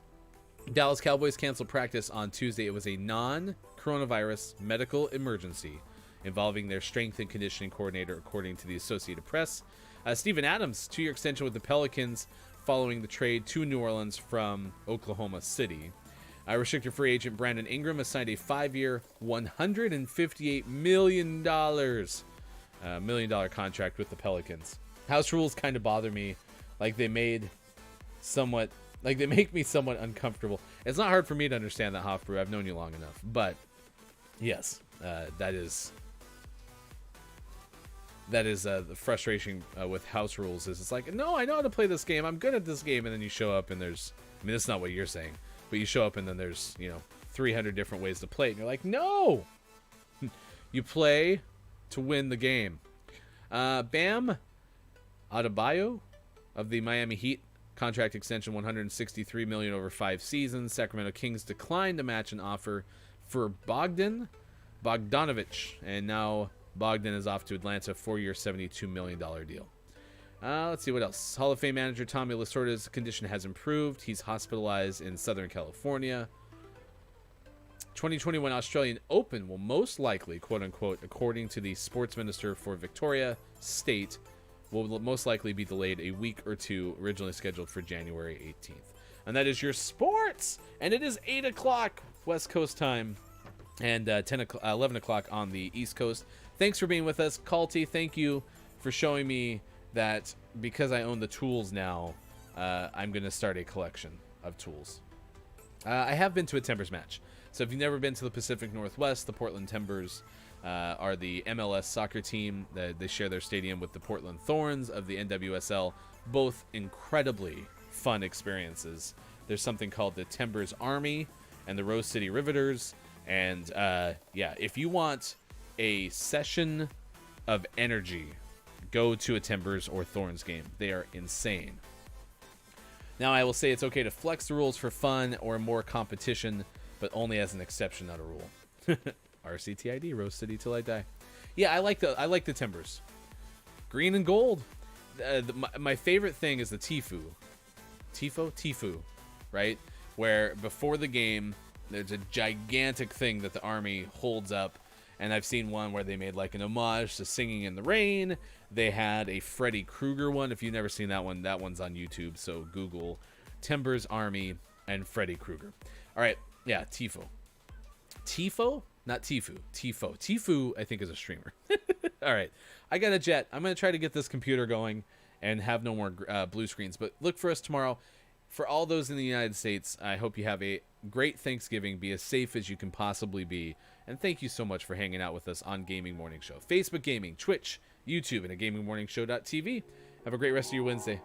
Dallas Cowboys canceled practice on Tuesday. It was a non-coronavirus medical emergency involving their strength and conditioning coordinator, according to the Associated Press. Steven Adams, 2-year extension with the Pelicans following the trade to New Orleans from Oklahoma City. Restricted free agent Brandon Ingram has signed a 5-year, $158 million contract with the Pelicans. House rules kind of bother me. Like they make me somewhat uncomfortable. It's not hard for me to understand that, Hofbrew. I've known you long enough. But yes, that is the frustration with house rules. Is it's like, no, I know how to play this game. I'm good at this game, and then you show up and there's, I mean, that's not what you're saying, but you show up and then there's 300 different ways to play it, and you're like, no, you play to win the game. Bam Adebayo of the Miami Heat, contract extension, $163 million over 5 seasons. Sacramento Kings declined to match an offer for Bogdanovich, and now Bogdan is off to Atlanta, 4-year, $72 million deal. Let's see what else. Hall of Fame manager Tommy Lasorda's condition has improved. He's hospitalized in Southern California. 2021 Australian Open will most likely, quote-unquote, according to the sports minister for Victoria State, will most likely be delayed a week or two, originally scheduled for January 18th. And that is your sports! And it is 8 o'clock West Coast time and 11 o'clock on the East Coast. Thanks for being with us. Calty, thank you for showing me that because I own the tools now, I'm going to start a collection of tools. I have been to a Timbers match. So if you've never been to the Pacific Northwest, the Portland Timbers are the MLS soccer team. They share their stadium with the Portland Thorns of the NWSL. Both incredibly fun experiences. There's something called the Timbers Army and the Rose City Riveters. And yeah, if you want a session of energy, go to a Timbers or Thorns game. They are insane. Now, I will say it's okay to flex the rules for fun or more competition, but only as an exception, not a rule. RCTID, Rose City till I die. Yeah, I like the Timbers. Green and gold. My favorite thing is the Tifo, right? Where before the game, there's a gigantic thing that the Army holds up. And I've seen one where they made like an homage to Singing in the Rain. They had a Freddy Krueger one. If you've never seen that one, that one's on YouTube. So Google Timbers Army and Freddy Krueger. All right. Yeah, Tifo. Tifo? Not Tifu. Tifo. Tifu, I think, is a streamer. All right. I got a jet. I'm going to try to get this computer going and have no more blue screens. But look for us tomorrow. For all those in the United States, I hope you have a great Thanksgiving. Be as safe as you can possibly be. And thank you so much for hanging out with us on Gaming Morning Show. Facebook Gaming, Twitch, YouTube, and at GamingMorningShow.tv. Have a great rest of your Wednesday.